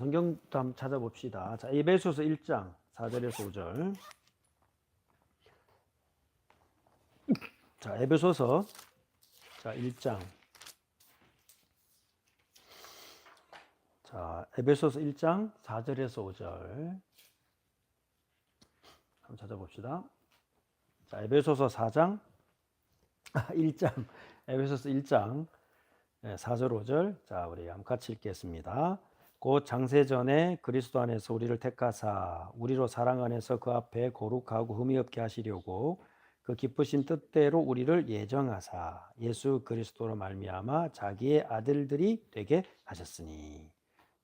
성경도 한번 찾아봅시다. 자, 에베소서 1장 4절에서 5절. 자, 에베소서 1장. 자, 에베소서 1장 4절에서 5절. 한번 찾아봅시다. 자, 에베소서 4장 1장. 에베소서 1장 4절 5절. 자, 우리 한번 같이 읽겠습니다. 곧 장세전에 그리스도 안에서 우리를 택하사 우리로 사랑 안에서 그 앞에 거룩하고 흠이 없게 하시려고 그 기쁘신 뜻대로 우리를 예정하사 예수 그리스도로 말미암아 자기의 아들들이 되게 하셨으니.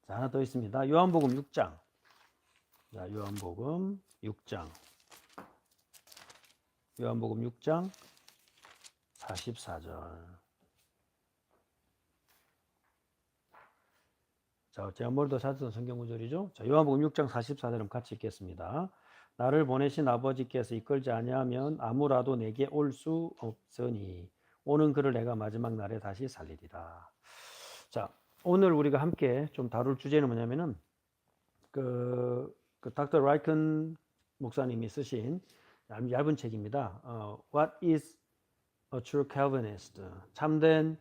자, 하나 더 있습니다. 요한복음 6장. 자, 요한복음 6장. 요한복음 6장 44절. 자, 제가 머리도 찾았던 성경 구절이죠. 자, 요한복음 6장 44절은 같이 읽겠습니다. 나를 보내신 아버지께서 이끌지 아니하면 아무라도 내게 올 수 없으니 오는 그를 내가 마지막 날에 다시 살리리라. 자, 오늘 우리가 함께 좀 다룰 주제는 뭐냐면은 그 닥터 라이큰 목사님이 쓰신 얇은 책입니다. What is a true Calvinist? 참된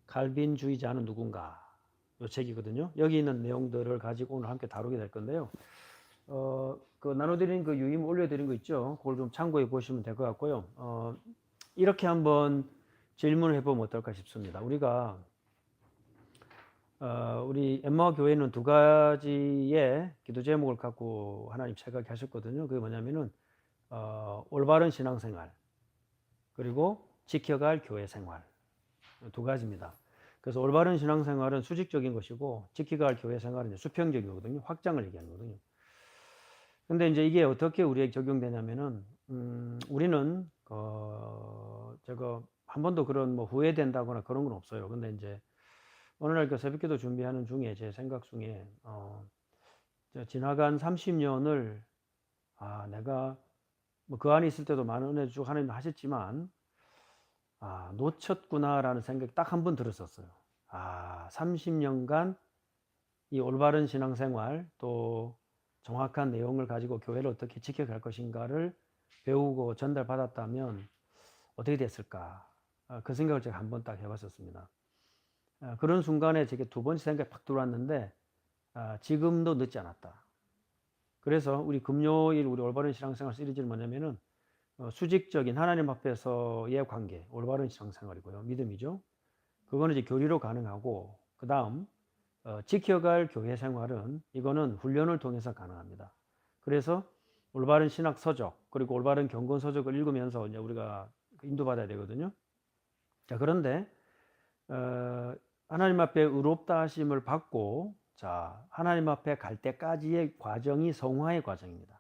칼빈주의자는 누군가? 이 책이거든요. 여기 있는 내용들을 가지고 오늘 함께 다루게 될 건데요. 그 나눠드린 그 유임 올려드린 거 있죠. 그걸 좀 참고해 보시면 될 것 같고요. 이렇게 한번 질문을 해보면 어떨까 싶습니다. 우리가 우리 엠마오 교회는 두 가지의 기도 제목을 갖고 하나님 생각해 하셨거든요. 그게 뭐냐면은 올바른 신앙생활 그리고 지켜갈 교회 생활 두 가지입니다. 그래서 올바른 신앙생활은 수직적인 것이고 지켜갈 교회 생활은 이제 수평적인 거거든요. 확장을 얘기하는 거거든요. 근데 이제 이게 어떻게 우리에게 적용되냐면은 우리는 제가 한 번도 그런 뭐 후회된다거나 그런 건 없어요. 근데 이제 오늘날 그 새벽기도 준비하는 중에 제 생각 중에 지나간 30년을 내가 뭐 그 안에 있을 때도 많은 은혜 쭉 하나님 하셨지만 놓쳤구나라는 생각이 딱 한 번 들었었어요. 30년간 이 올바른 신앙생활 또 정확한 내용을 가지고 교회를 어떻게 지켜갈 것인가를 배우고 전달받았다면 어떻게 됐을까? 그 생각을 제가 한 번 딱 해봤었습니다. 그런 순간에 제게 두 번째 생각이 팍 들어왔는데 지금도 늦지 않았다. 그래서 우리 금요일 우리 올바른 신앙생활 시리즈는 뭐냐면은 수직적인 하나님 앞에서의 관계, 올바른 신앙생활이고요. 믿음이죠. 그거는 이제 교리로 가능하고 그 다음 지켜갈 교회 생활은 이거는 훈련을 통해서 가능합니다. 그래서 올바른 신학 서적 그리고 올바른 경건 서적을 읽으면서 이제 우리가 인도받아야 되거든요. 자, 그런데 하나님 앞에 의롭다 하심을 받고 하나님 앞에 갈 때까지의 과정이 성화의 과정입니다.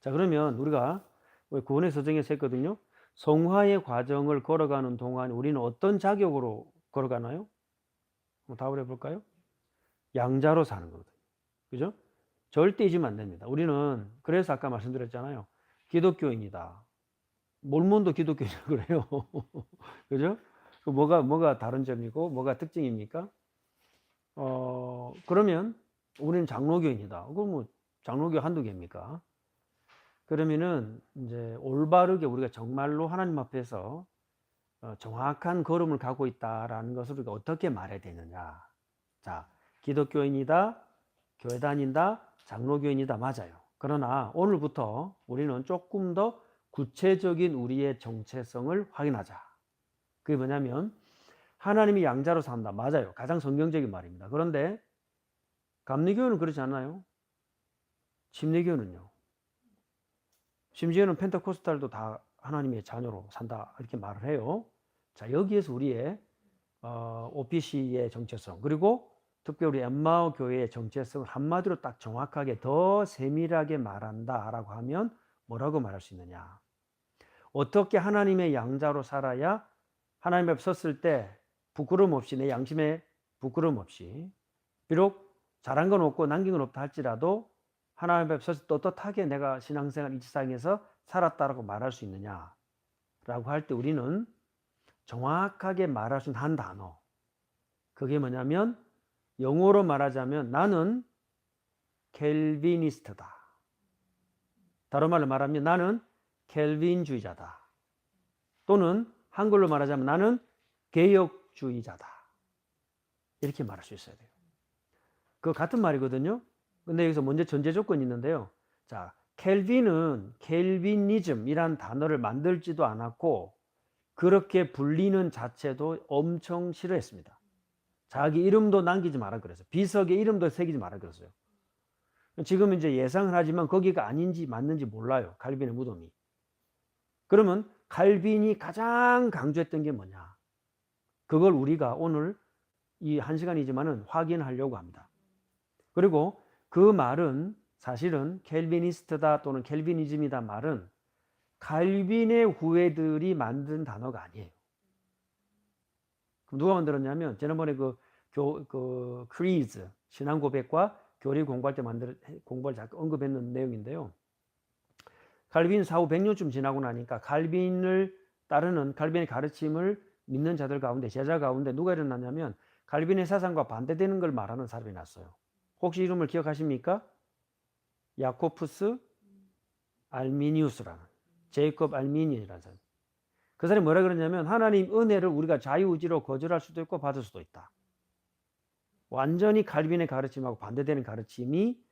자, 그러면 우리가 구원의 서정에서 했거든요. 성화의 과정을 걸어가는 동안 우리는 어떤 자격으로 걸어가나요? 한번 답을 해볼까요? 양자로 사는 거거든요. 그죠? 절대 잊으면 안 됩니다. 우리는 그래서 아까 말씀드렸잖아요. 기독교인이다. 몰몬도 기독교인이라고 그래요. 그죠? 뭐가 다른 점이고 뭐가 특징입니까? 그러면 우리는 장로교인이다. 그럼 뭐 장로교 한두 개입니까? 그러면은 이제 올바르게 우리가 정말로 하나님 앞에서 정확한 걸음을 가고 있다라는 것을 우리가 어떻게 말해야 되느냐. 자, 기독교인이다, 교회 다닌다, 장로교인이다, 맞아요. 그러나 오늘부터 우리는 조금 더 구체적인 우리의 정체성을 확인하자. 그게 뭐냐면 하나님이 양자로 산다. 맞아요. 가장 성경적인 말입니다. 그런데 감리교는 그렇지 않나요? 침례교는요. 심지어는 펜테코스탈도 다 하나님의 자녀로 산다 이렇게 말을 해요. 자, 여기에서 우리의 OPC의 정체성 그리고 특별히 엠마오 교회의 정체성을 한마디로 딱 정확하게 더 세밀하게 말한다라고 하면 뭐라고 말할 수 있느냐? 어떻게 하나님의 양자로 살아야 하나님 앞에 섰을 때 부끄러움 없이 내 양심에 부끄러움 없이 비록 잘한 건 없고 남긴 건 없다 할지라도 하나님 앞에 서서 떳떳하게 내가 신앙생활 이 세상에서 살았다라고 말할 수 있느냐라고 할 때 우리는 정확하게 말할 수 있는 한 단어 그게 뭐냐면 영어로 말하자면 나는 켈비니스트다. 다른 말로 말하면 나는 켈빈주의자다. 또는 한글로 말하자면 나는 개혁주의자다. 이렇게 말할 수 있어야 돼요. 그 같은 말이거든요. 근데 여기서 먼저 전제 조건이 있는데요. 자, 켈빈은 켈비니즘이란 단어를 만들지도 않았고 그렇게 불리는 자체도 엄청 싫어했습니다. 자기 이름도 남기지 마라 그랬어요. 비석에 이름도 새기지 마라 그랬어요. 지금 이제 예상을 하지만 거기가 아닌지 맞는지 몰라요. 칼빈의 무덤이. 그러면 칼빈이 가장 강조했던 게 뭐냐? 그걸 우리가 오늘 이 한 시간이지만은 확인하려고 합니다. 그리고 그 말은 사실은 켈비니스트다 또는 켈비니즘이다 말은 칼빈의 후예들이 만든 단어가 아니에요. 그럼 누가 만들었냐면 지난번에 그 크리즈 신앙 고백과 교리 공부할 때 공부를 잠깐 언급했는 내용인데요. 칼빈 사후 100년쯤 지나고 나니까 칼빈을 따르는 칼빈의 가르침을 믿는 자들 가운데 제자 가운데 누가 일어났냐면 칼빈의 사상과 반대되는 걸 말하는 사람이 났어요. 혹시 이름을 기억하십니까? 야코푸스 알미니우스라는 제이콥 알미니라는 사람. 그 사람이 뭐라 그러냐면 하나님 은혜를 우리가 자유의지로 거절할 수도 있고 받을 수도 있다. 완전히 칼빈의 가르침하고 반대되는 가르침이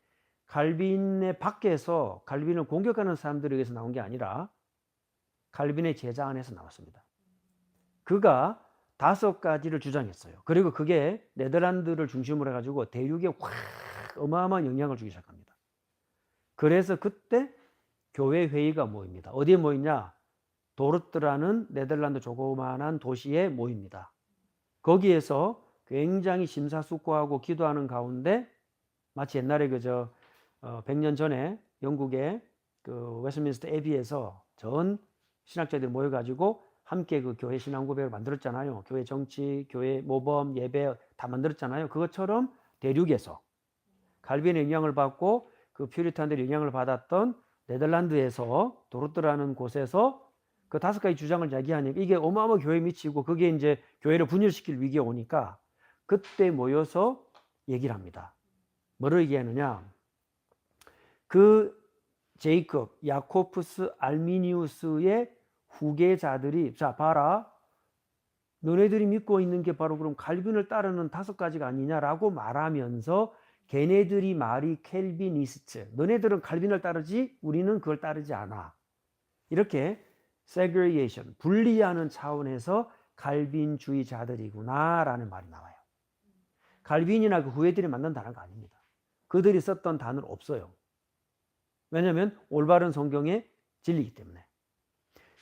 칼빈의 밖에서 칼빈을 공격하는 사람들에게서 나온 게 아니라 칼빈의 제자 안에서 나왔습니다. 그가 5가지를 주장했어요. 그리고 그게 네덜란드를 중심으로 해가지고 대륙에 확 어마어마한 영향을 주기 시작합니다. 그래서 그때 교회 회의가 모입니다. 어디에 모이냐? 도르트라는 네덜란드 조그만한 도시에 모입니다. 거기에서 굉장히 심사숙고하고 기도하는 가운데 마치 옛날에 100년 전에 영국의 그 웨스트민스터 애비에서 전 신학자들이 모여가지고 함께 그 교회 신앙 고백을 만들었잖아요. 교회 정치, 교회 모범, 예배 다 만들었잖아요. 그것처럼 대륙에서 칼빈의 영향을 받고 그 퓨리탄들의 영향을 받았던 네덜란드에서 도르트라는 곳에서 그 5가지 주장을 이야기하니까 이게 어마어마한 교회에 미치고 그게 이제 교회를 분열시킬 위기가 오니까 그때 모여서 얘기를 합니다. 뭐를 얘기하느냐? 그 제이콥, 야코푸스 알미니우스의 후계자들이 자 봐라. 너네들이 믿고 있는 게 바로 그럼 칼빈을 따르는 5가지가 아니냐라고 말하면서 걔네들이 말이 켈비니스트. 너네들은 칼빈을 따르지 우리는 그걸 따르지 않아. 이렇게 segregation, 분리하는 차원에서 칼빈주의자들이구나라는 말이 나와요. 칼빈이나 그 후예들이 만든 단어가 아닙니다. 그들이 썼던 단어는 없어요. 왜냐하면 올바른 성경의 진리이기 때문에.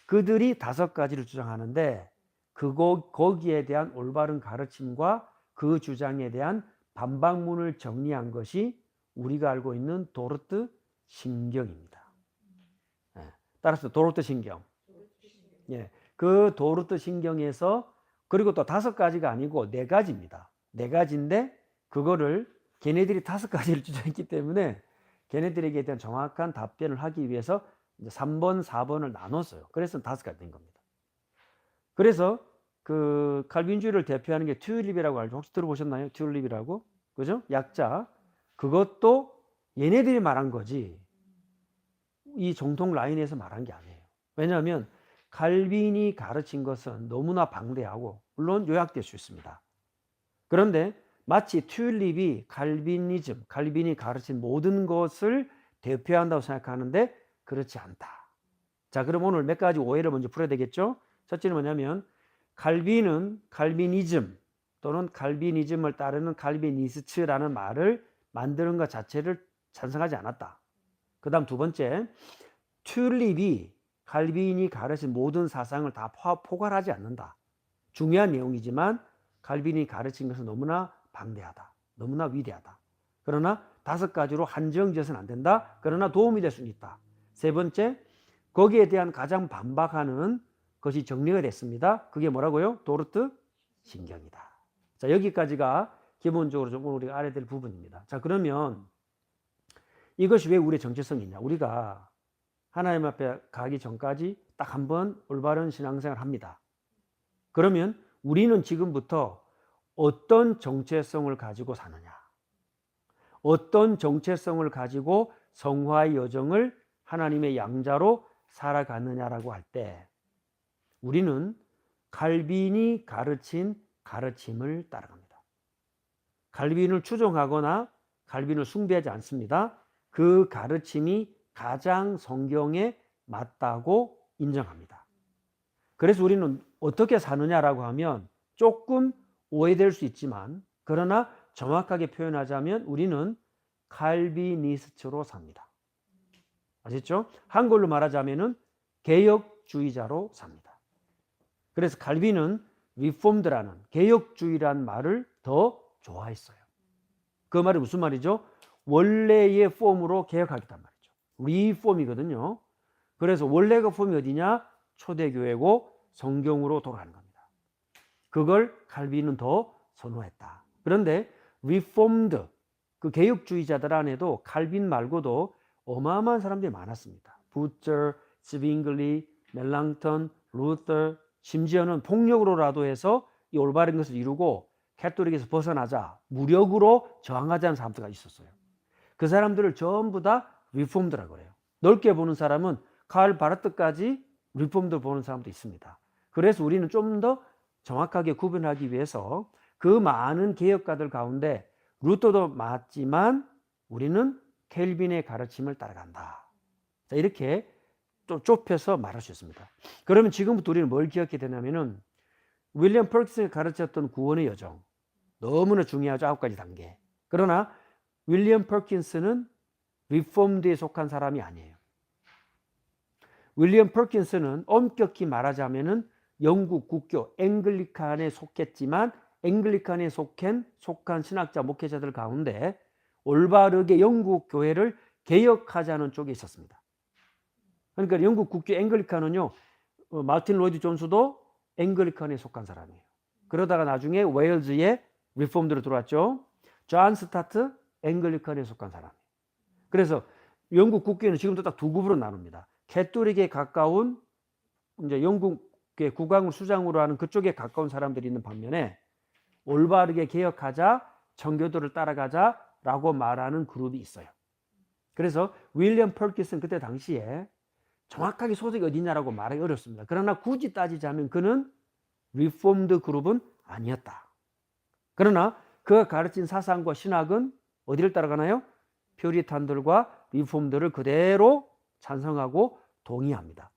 그들이 5가지를 주장하는데 거기에 대한 올바른 가르침과 그 주장에 대한 반박문을 정리한 것이 우리가 알고 있는 도르트 신경입니다. 따라서 도르트 신경. 예, 그 도르트 신경에서 그리고 또 5가지가 아니고 4가지입니다. 4가지인데 그거를 걔네들이 5가지를 주장했기 때문에 걔네들에게 대한 정확한 답변을 하기 위해서 이제 3번, 4번을 나눴어요. 그래서 5가지 된 겁니다. 그래서 그 칼빈주의를 대표하는 게 튤립이라고 알죠? 혹시 들어보셨나요? 튤립이라고? 그죠? 약자. 그것도 얘네들이 말한 거지. 이 정통 라인에서 말한 게 아니에요. 왜냐하면 칼빈이 가르친 것은 너무나 방대하고 물론 요약될 수 있습니다. 그런데 마치 튤립이 칼빈이즘, 칼빈이 가르친 모든 것을 대표한다고 생각하는데 그렇지 않다. 자, 그럼 오늘 몇 가지 오해를 먼저 풀어야 되겠죠? 첫째는 뭐냐면 칼빈은 칼빈이즘 또는 칼빈이즘을 따르는 칼비니스트라는 말을 만드는 것 자체를 찬성하지 않았다. 그 다음 2번째, 튤립이 칼빈이 가르친 모든 사상을 다 포괄하지 않는다. 중요한 내용이지만 칼빈이 가르친 것은 너무나 방대하다. 너무나 위대하다. 그러나 5가지로 한정지어서는 안 된다. 그러나 도움이 될 수는 있다. 3번째, 거기에 대한 가장 반박하는 것이 정리가 됐습니다. 그게 뭐라고요? 도르트 신경이다. 자, 여기까지가 기본적으로 좀 우리가 알아야 될 부분입니다. 자, 그러면 이것이 왜 우리의 정체성이냐? 우리가 하나님 앞에 가기 전까지 딱 한 번 올바른 신앙생활을 합니다. 그러면 우리는 지금부터 어떤 정체성을 가지고 사느냐? 어떤 정체성을 가지고 성화의 여정을 하나님의 양자로 살아가느냐라고 할 때 우리는 칼빈이 가르친 가르침을 따라갑니다. 칼빈을 추종하거나 칼빈을 숭배하지 않습니다. 그 가르침이 가장 성경에 맞다고 인정합니다. 그래서 우리는 어떻게 사느냐라고 하면 조금 오해될 수 있지만 그러나 정확하게 표현하자면 우리는 칼비니스트로 삽니다. 아셨죠? 한글로 말하자면은 개혁주의자로 삽니다. 그래서 칼빈은 리폼드라는 개혁주의라는 말을 더 좋아했어요. 그 말이 무슨 말이죠? 원래의 폼으로 개혁하겠단 말이죠. 리폼이거든요. 그래서 원래가 폼이 어디냐? 초대교회고 성경으로 돌아가는 겁니다. 그걸 칼빈은 더 선호했다. 그런데 리폼드, 그 개혁주의자들 안에도 칼빈 말고도 어마어마한 사람들이 많았습니다. 부처, 스빙글리, 멜랑턴, 루터, 심지어는 폭력으로라도 해서 이 올바른 것을 이루고 캐톨릭에서 벗어나자 무력으로 저항하자는 사람들이 있었어요. 그 사람들을 전부 다 리폼드라고 그래요. 넓게 보는 사람은 칼 바르트까지 리폼드 보는 사람도 있습니다. 그래서 우리는 좀 더 정확하게 구분하기 위해서 그 많은 개혁가들 가운데 루터도 맞지만 우리는 켈빈의 가르침을 따라간다. 자, 이렇게 좀 좁혀서 말할 수 있습니다. 그러면 지금부터 우리는 뭘 기억해야 되냐면은 윌리엄 퍼킨스가 가르쳤던 구원의 여정 너무나 중요하죠. 9가지 단계. 그러나 윌리엄 퍼킨스는 리폼드에 속한 사람이 아니에요. 윌리엄 퍼킨스는 엄격히 말하자면은 영국 국교 앵글리칸에 속했지만 앵글리칸에 속한 신학자 목회자들 가운데 올바르게 영국 교회를 개혁하자는 쪽에 있었습니다. 그러니까 영국 국교 앵글리칸은요, 마틴 로이드 존스도 앵글리칸에 속한 사람이에요. 그러다가 나중에 웨일즈의 리폼드로 들어왔죠. 존 스타트 앵글리칸에 속한 사람이에요. 그래서 영국 국교는 지금도 딱 두 그룹으로 나눕니다. 캐톨릭에 가까운 이제 영국의 국왕을 수장으로 하는 그쪽에 가까운 사람들이 있는 반면에 올바르게 개혁하자, 정교도를 따라가자라고 말하는 그룹이 있어요. 그래서 윌리엄 퍼킨스는 그때 당시에 정확하게 소속이 어디냐라고 말하기 어렵습니다. 그러나 굳이 따지자면 그는 리폼드 그룹은 아니었다. 그러나 그가 가르친 사상과 신학은 어디를 따라가나요? 퓨리탄들과 리폼드를 그대로 찬성하고 동의합니다.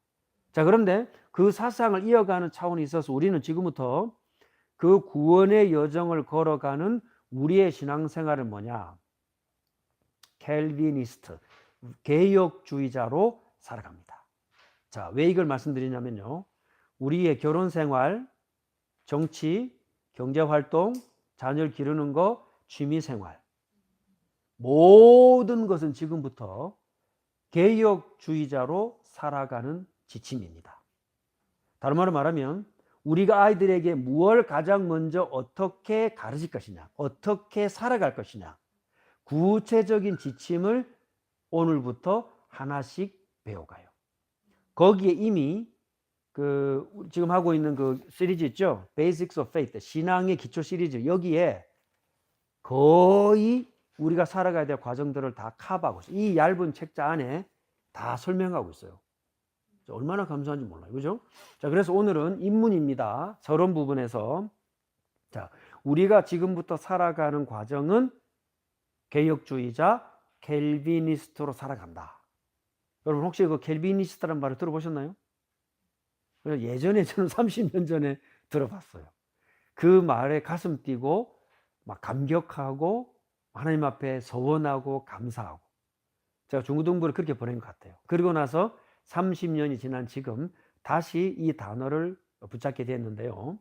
자, 그런데 그 사상을 이어가는 차원에 있어서 우리는 지금부터 그 구원의 여정을 걸어가는 우리의 신앙생활은 뭐냐? 켈비니스트, 개혁주의자로 살아갑니다. 자, 왜 이걸 말씀드리냐면요. 우리의 결혼생활, 정치, 경제활동, 자녀를 기르는 거, 취미생활 모든 것은 지금부터 개혁주의자로 살아가는 지침입니다. 다른 말로 말하면 우리가 아이들에게 무엇을 가장 먼저 어떻게 가르칠 것이냐, 어떻게 살아갈 것이냐 구체적인 지침을 오늘부터 하나씩 배워가요. 거기에 이미 지금 하고 있는 그 시리즈 있죠? Basics of Faith, 신앙의 기초 시리즈. 여기에 거의 우리가 살아가야 될 과정들을 다 커버하고 있어요. 이 얇은 책자 안에 다 설명하고 있어요. 얼마나 감사한지 몰라요. 그죠? 자, 그래서 오늘은 입문입니다. 서론 부분에서. 자, 우리가 지금부터 살아가는 과정은 개혁주의자, 켈비니스트로 살아간다. 여러분 혹시 그 켈비니스트라는 말을 들어보셨나요? 예전에 저는 30년 전에 들어봤어요. 그 말에 가슴 뛰고 막 감격하고 하나님 앞에 서원하고 감사하고 제가 중고등부를 그렇게 보낸 것 같아요. 그리고 나서 30년이 지난 지금 다시 이 단어를 붙잡게 됐는데요.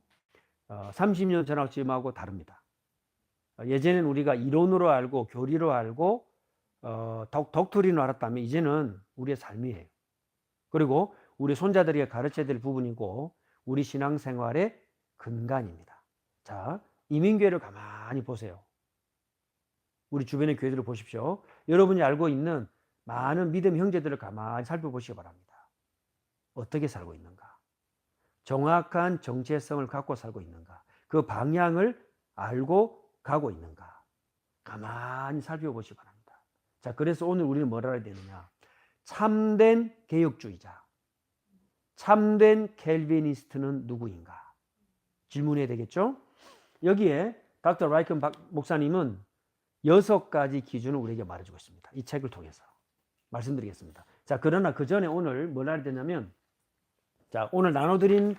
30년 전하고 지금하고 다릅니다. 예전에는 우리가 이론으로 알고 교리로 알고 덕토린으로 알았다면 이제는 우리의 삶이에요. 그리고 우리 손자들에게 가르쳐야 될 부분이고 우리 신앙생활의 근간입니다. 자, 이민교회를 가만히 보세요. 우리 주변의 교회들을 보십시오. 여러분이 알고 있는 많은 믿음 형제들을 가만히 살펴보시기 바랍니다. 어떻게 살고 있는가? 정확한 정체성을 갖고 살고 있는가? 그 방향을 알고 가고 있는가? 가만히 살펴보시기 바랍니다. 자, 그래서 오늘 우리는 뭐라 해야 되느냐? 참된 개혁주의자, 참된 켈비니스트는 누구인가? 질문해야 되겠죠? 여기에 닥터 라이큰 목사님은 6가지 기준을 우리에게 말해주고 있습니다. 이 책을 통해서 말씀드리겠습니다. 자, 그러나 그 전에 오늘 뭘 해야 되냐면, 자, 오늘 나눠드린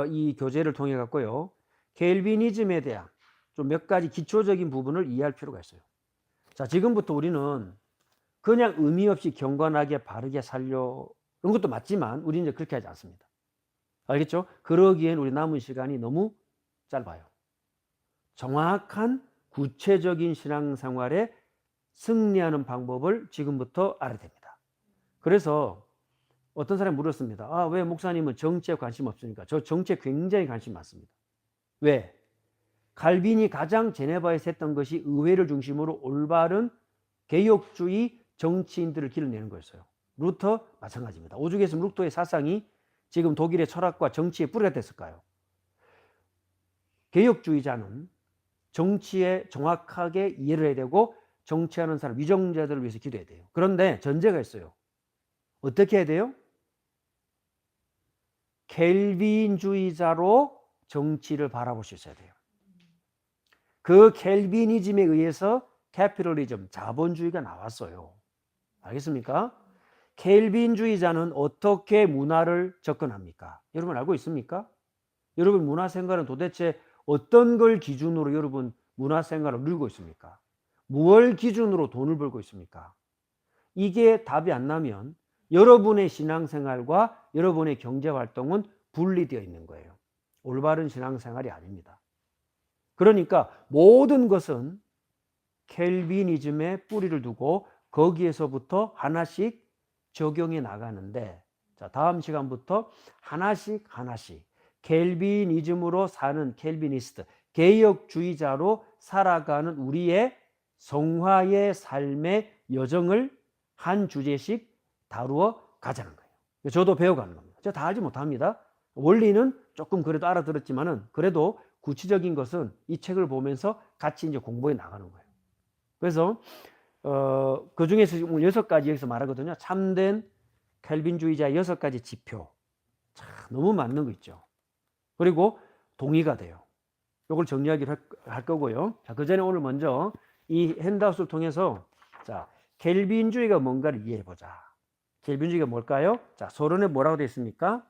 이 교재를 통해 갖고요, 켈비니즘에 대한 좀 몇 가지 기초적인 부분을 이해할 필요가 있어요. 자, 지금부터 우리는 그냥 의미 없이 경건하게 바르게 살려 그런 것도 맞지만 우리는 이제 그렇게 하지 않습니다. 알겠죠? 그러기엔 우리 남은 시간이 너무 짧아요. 정확한 구체적인 신앙생활에 승리하는 방법을 지금부터 알아야 됩니다. 그래서 어떤 사람이 물었습니다. 아, 왜 목사님은 정치에 관심 없습니까? 저 정치에 굉장히 관심 많습니다. 왜? 칼빈이 가장 제네바에서 했던 것이 의회를 중심으로 올바른 개혁주의 정치인들을 길러내는 거였어요. 루터 마찬가지입니다. 오죽했으면 루터의 사상이 지금 독일의 철학과 정치에 뿌리가 됐을까요? 개혁주의자는 정치에 정확하게 이해를 해야 되고 정치하는 사람, 위정자들을 위해서 기도해야 돼요. 그런데 전제가 있어요. 어떻게 해야 돼요? 켈빈주의자로 정치를 바라볼 수 있어야 돼요. 그 켈빈이즘에 의해서 캐피털리즘, 자본주의가 나왔어요. 알겠습니까? 켈빈주의자는 어떻게 문화를 접근합니까? 여러분 알고 있습니까? 여러분 문화생활은 도대체 어떤 걸 기준으로 여러분 문화생활을 누리고 있습니까? 무엇을 기준으로 돈을 벌고 있습니까? 이게 답이 안 나면 여러분의 신앙생활과 여러분의 경제활동은 분리되어 있는 거예요. 올바른 신앙생활이 아닙니다. 그러니까 모든 것은 켈빈이즘에 뿌리를 두고 거기에서부터 하나씩 적용해 나가는데, 자, 다음 시간부터 하나씩 켈빈이즘으로 사는 켈비니스트, 개혁주의자로 살아가는 우리의 성화의 삶의 여정을 한 주제씩 다루어 가자는 거예요. 저도 배워가는 겁니다. 제가 다 알지 못합니다. 원리는 조금 그래도 알아들었지만은 그래도 구체적인 것은 이 책을 보면서 같이 이제 공부해 나가는 거예요. 그래서 그 중에서 6가지 여기서 말하거든요. 참된 켈빈주의자의 6가지 지표. 참 너무 맞는 거 있죠. 그리고 동의가 돼요. 이걸 정리하기로 할 거고요. 자, 그 전에 오늘 먼저 이 핸드아웃을 통해서 자, 켈빈주의가 뭔가를 이해해 보자. 켈빈주의가 뭘까요? 자, 서론에 뭐라고 되어 있습니까?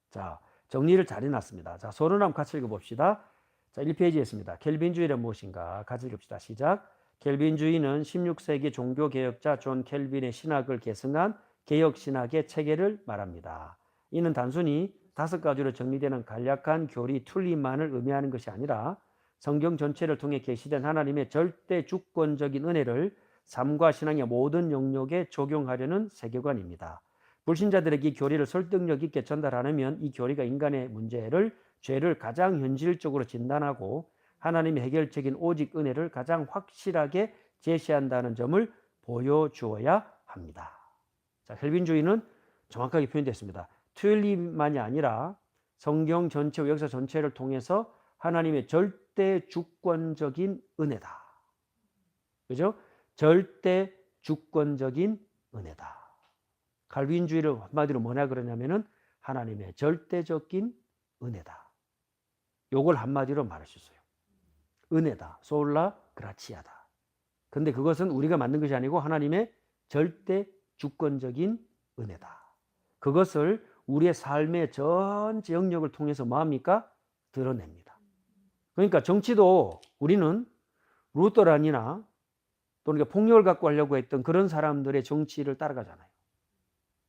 자, 정리를 잘 해놨습니다. 자, 서론 한번 같이 읽어봅시다. 자, 1페이지에 있습니다. 켈빈주의란 무엇인가? 같이 읽읍시다. 시작. 켈빈주의는 16세기 종교개혁자 존 켈빈의 신학을 계승한 개혁신학의 체계를 말합니다. 이는 단순히 5가지로 정리되는 간략한 교리 틀림만을 의미하는 것이 아니라 성경 전체를 통해 계시된 하나님의 절대 주권적인 은혜를 삶과 신앙의 모든 영역에 적용하려는 세계관입니다. 불신자들에게 이 교리를 설득력 있게 전달하려면 이 교리가 인간의 문제를, 죄를 가장 현실적으로 진단하고 하나님의 해결책인 오직 은혜를 가장 확실하게 제시한다는 점을 보여주어야 합니다. 자, 켈빈주의는 정확하게 표현됐습니다. 틀림만이 아니라 성경 전체와 역사 전체를 통해서 하나님의 절대 주권적인 은혜다. 그죠? 절대 주권적인 은혜다. 칼빈주의를 한마디로 뭐냐 그러냐면은 하나님의 절대적인 은혜다. 요걸 한마디로 말할 수 있어요. 은혜다. 솔라 그라치아다. 근데 그것은 우리가 만든 것이 아니고 하나님의 절대 주권적인 은혜다. 그것을 우리의 삶의 전체 영역을 통해서 뭐합니까? 드러냅니다. 그러니까 정치도 우리는 루터란이나 또는 폭력을 갖고 하려고 했던 그런 사람들의 정치를 따라가잖아요.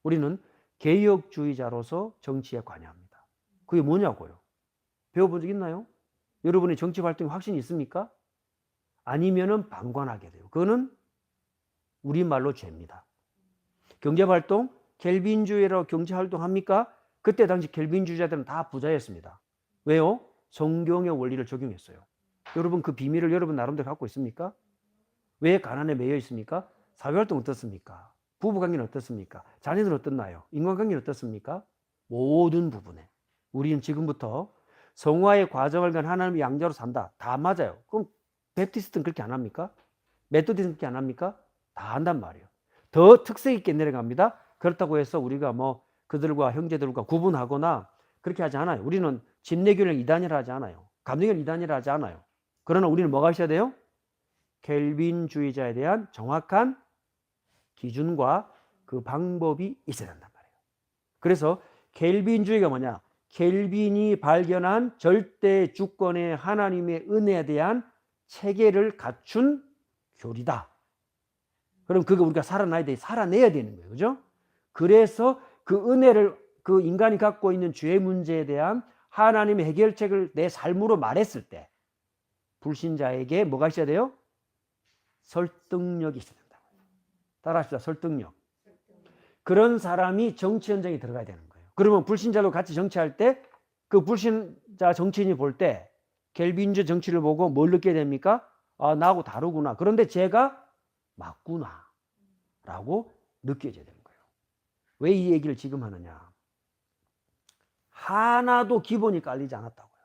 우리는 개혁주의자로서 정치에 관여합니다. 그게 뭐냐고요? 배워본 적 있나요? 여러분의 정치 활동에 확신이 있습니까? 아니면은 방관하게 돼요. 그거는 우리말로 죄입니다. 경제활동, 켈빈주의로 경제활동합니까? 그때 당시 켈빈주의자들은 다 부자였습니다. 왜요? 성경의 원리를 적용했어요. 여러분 그 비밀을 여러분 나름대로 갖고 있습니까? 왜 가난에 매여 있습니까? 사회활동 어떻습니까? 부부관계는 어떻습니까? 자녀들은 어떻나요? 인간관계는 어떻습니까? 모든 부분에 우리는 지금부터 성화의 과정을 간 하나님의 양자로 산다. 다 맞아요. 그럼 베프티스트는 그렇게 안 합니까? 메토디즘 그렇게 안 합니까? 다 한단 말이에요. 더 특색 있게 내려갑니다. 그렇다고 해서 우리가 뭐 그들과 형제들과 구분하거나 그렇게 하지 않아요. 우리는 진례교를 이단이라 하지 않아요. 감리교를 이단이라 하지 않아요. 그러나 우리는 뭐가 있어야 돼요? 켈빈주의자에 대한 정확한 기준과 그 방법이 있어야 된단 말이에요. 그래서 켈빈주의가 뭐냐? 켈빈이 발견한 절대 주권의 하나님의 은혜에 대한 체계를 갖춘 교리다. 그럼 그거 우리가 살아내야 되는 거예요. 그죠? 그래서 그 은혜를 그 인간이 갖고 있는 죄 문제에 대한 하나님의 해결책을 내 삶으로 말했을 때 불신자에게 뭐가 있어야 돼요? 설득력이 있어야 된다. 따라합시다. 설득력. 그런 사람이 정치 현장에 들어가야 되는 거예요. 그러면 불신자로 같이 정치할 때 그 불신자 정치인이 볼 때 켈빈주의 정치를 보고 뭘 느끼게 됩니까? 아, 나하고 다르구나. 그런데 제가 맞구나 라고 느껴져야 되는 거예요. 왜 이 얘기를 지금 하느냐? 하나도 기본이 깔리지 않았다고요.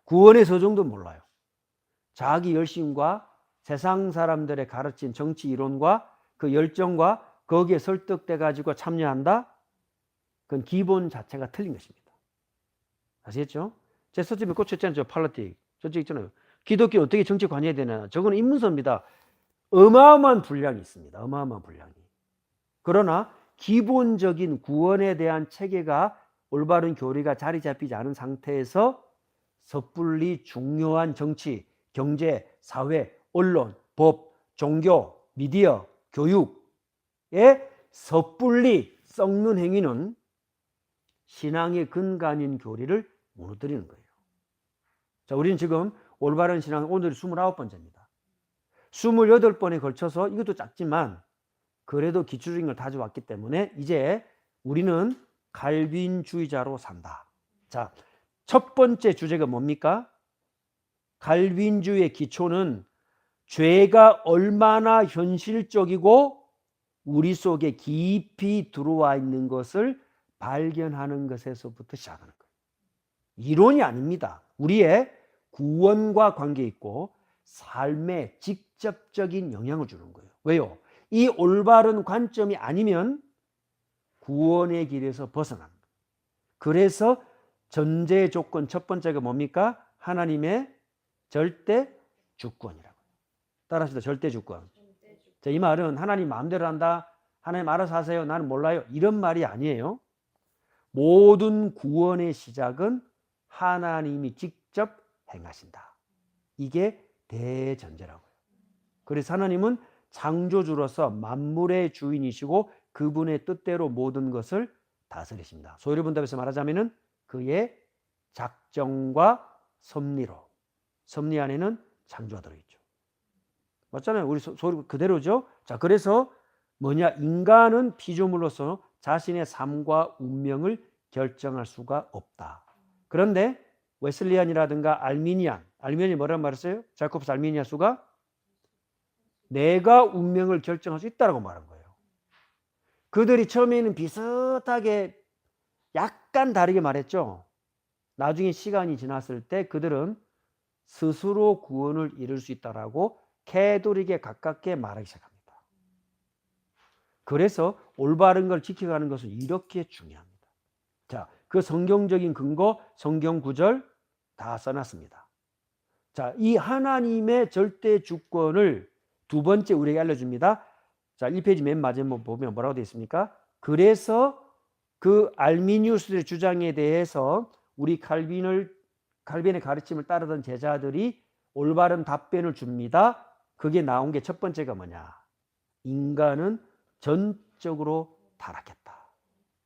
구원의 서정도 몰라요. 자기 열심과 세상 사람들의 가르친 정치 이론과 그 열정과 거기에 설득돼 가지고 참여한다? 그건 기본 자체가 틀린 것입니다. 아시겠죠? 제 서점에 꽂혔잖아요. 저 팔라틱. 저쪽 있잖아요. 기독교 어떻게 정치 관여해야 되나? 저거는 인문서입니다. 어마어마한 분량이 있습니다. 어마어마한 분량이. 그러나 기본적인 구원에 대한 체계가 올바른 교리가 자리 잡히지 않은 상태에서 섣불리 중요한 정치, 경제, 사회, 언론, 법, 종교, 미디어, 교육에 섣불리 썩는 행위는 신앙의 근간인 교리를 무너뜨리는 거예요. 자, 우리는 지금 올바른 신앙 오늘이 29번째입니다. 28번에 걸쳐서 이것도 작지만 그래도 기초적인 걸 다져왔기 때문에 이제 우리는 칼빈주의자로 산다. 자, 첫 번째 주제가 뭡니까? 칼빈주의의 기초는 죄가 얼마나 현실적이고 우리 속에 깊이 들어와 있는 것을 발견하는 것에서부터 시작하는 거예요. 이론이 아닙니다. 우리의 구원과 관계 있고 삶에 직접적인 영향을 주는 거예요. 왜요? 이 올바른 관점이 아니면 구원의 길에서 벗어납니다. 그래서 전제 조건 첫 번째가 뭡니까? 하나님의 절대 주권이라고요. 따라하시다. 절대 주권. 자, 이 말은 하나님 마음대로 한다. 하나님 알아서 하세요. 나는 몰라요. 이런 말이 아니에요. 모든 구원의 시작은 하나님이 직접 행하신다. 이게 대전제라고요. 그래서 하나님은 창조주로서 만물의 주인이시고 그분의 뜻대로 모든 것을 다스리십니다. 소요리 분답에서 말하자면 그의 작정과 섭리로, 섭리 안에는 창조가 들어있죠. 맞잖아요. 우리 소리 그대로죠. 자, 그래서 뭐냐? 인간은 피조물로서 자신의 삶과 운명을 결정할 수가 없다. 그런데 웨슬리안이라든가 알미니안이 뭐라고 말했어요? 자코브스 알미니아수가 내가 운명을 결정할 수 있다고 말한 거예요. 그들이 처음에는 비슷하게 약간 다르게 말했죠. 나중에 시간이 지났을 때 그들은 스스로 구원을 이룰 수 있다라고 캐톨릭에 가깝게 말하기 시작합니다. 그래서 올바른 걸 지켜가는 것은 이렇게 중요합니다. 자, 그 성경적인 근거, 성경 구절 다 써놨습니다. 자, 이 하나님의 절대 주권을 두 번째 우리에게 알려줍니다. 자, 1페이지 맨 마지막 보면 뭐라고 되어 있습니까? 그래서 그 알미니우스의 주장에 대해서 우리 칼빈의 가르침을 따르던 제자들이 올바른 답변을 줍니다. 그게 나온 게 첫 번째가 뭐냐? 인간은 전적으로 타락했다.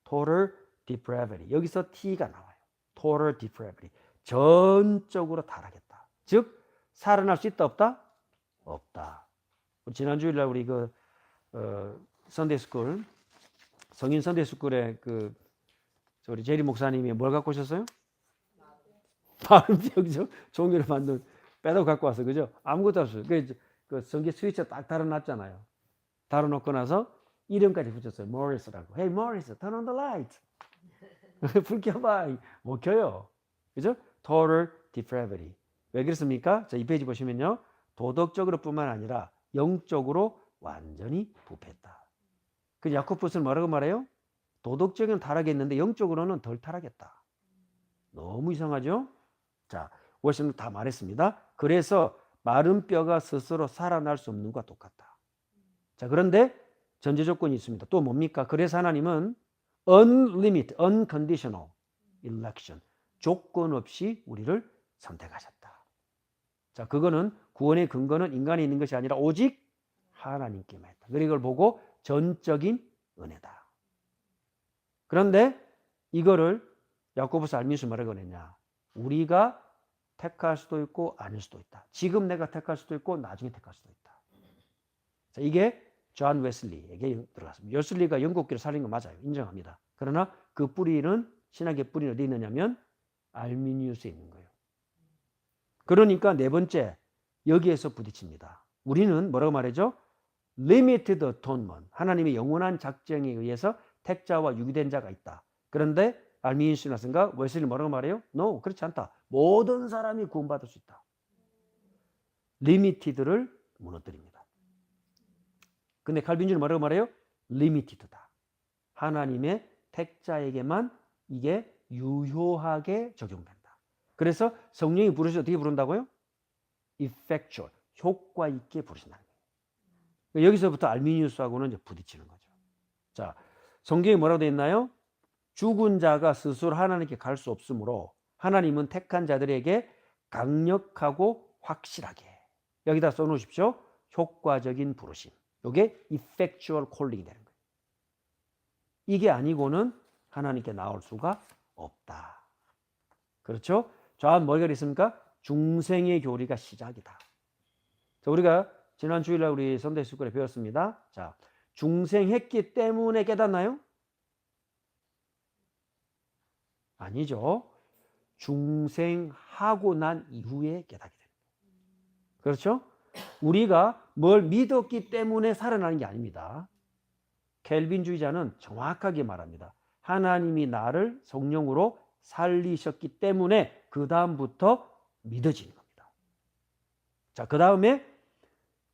Total depravity. 여기서 T가 나와요. Total depravity. 전적으로 타락했다. 즉 살아날 수 있다 없다? 없다. 지난 주일날 우리 선데이스쿨 성인 선데이스쿨에 우리 제리 목사님이 뭘 갖고 오셨어요? 여기서 종이를 만든 빼도 갖고 와서 그죠? 아무것도 없어요. 그 전기 스위치 딱 달아놨잖아요. 달아놓고 나서 이름까지 붙였어요. 모리스라고. Hey Morris, turn on the light. 불 켜봐. 못 켜요. 그죠? Total depravity. 왜 그렇습니까? 자, 이 페이지 보시면요. 도덕적으로 뿐만 아니라 영적으로 완전히 부패했다. 그 야코브스는 뭐라고 말해요? 도덕적인 타락했는데 영적으로는 덜 타락했다. 너무 이상하죠? 자, 월성도 다 말했습니다. 그래서 마른 뼈가 스스로 살아날 수 없는 것과 똑같다. 자, 그런데 전제 조건이 있습니다. 또 뭡니까? 그래서 하나님은 unlimited, unconditional election, 조건 없이 우리를 선택하셨다. 자, 그거는 구원의 근거는 인간에 있는 것이 아니라 오직 하나님께만 있다. 그리고 이걸 보고 전적인 은혜다. 그런데 이거를 야고보서 알미수 뭐라고 그랬냐? 우리가 택할 수도 있고 아닐 수도 있다. 지금 내가 택할 수도 있고 나중에 택할 수도 있다. 자, 이게 존 웨슬리에게 들어갔습니다. 웨슬리가 영국기를 살린 거 맞아요. 인정합니다. 그러나 그 뿌리는 신학의 뿌리는 어디 있느냐면 알미니우스에 있는 거예요. 그러니까 네 번째 여기에서 부딪힙니다. 우리는 뭐라고 말하죠? Limited atonement. 하나님의 영원한 작정에 의해서 택자와 유기된 자가 있다. 그런데 알미니우스나 웨슬리 뭐라고 말해요? No, 그렇지 않다. 모든 사람이 구원받을 수 있다. Limited를 무너뜨립니다. 근데 칼빈주는 뭐라고 말해요? Limited다. 하나님의 택자에게만 이게 유효하게 적용된다. 그래서 성령이 부르셔서 어떻게 부른다고요? Effectual, 효과 있게 부르신다는 거예요. 여기서부터 알미니우스하고는 이제 부딪히는 거죠. 자, 성경에 뭐라고 되어 있나요? 죽은 자가 스스로 하나님께 갈 수 없으므로 하나님은 택한 자들에게 강력하고 확실하게 여기다 써놓으십시오. 효과적인 부르심. 이게 effectual calling이 되는 거예요. 이게 아니고는 하나님께 나올 수가 없다. 그렇죠? 좌한 뭐가 있습니까? 중생의 교리가 시작이다. 자, 우리가 지난 주일날 우리 선대위 스쿨에 배웠습니다. 자, 중생했기 때문에 깨닫나요? 아니죠. 중생하고 난 이후에 깨닫게 됩니다. 그렇죠? 우리가 뭘 믿었기 때문에 살아나는 게 아닙니다. 켈빈주의자는 정확하게 말합니다. 하나님이 나를 성령으로 살리셨기 때문에 그 다음부터 믿어지는 겁니다. 자, 그 다음에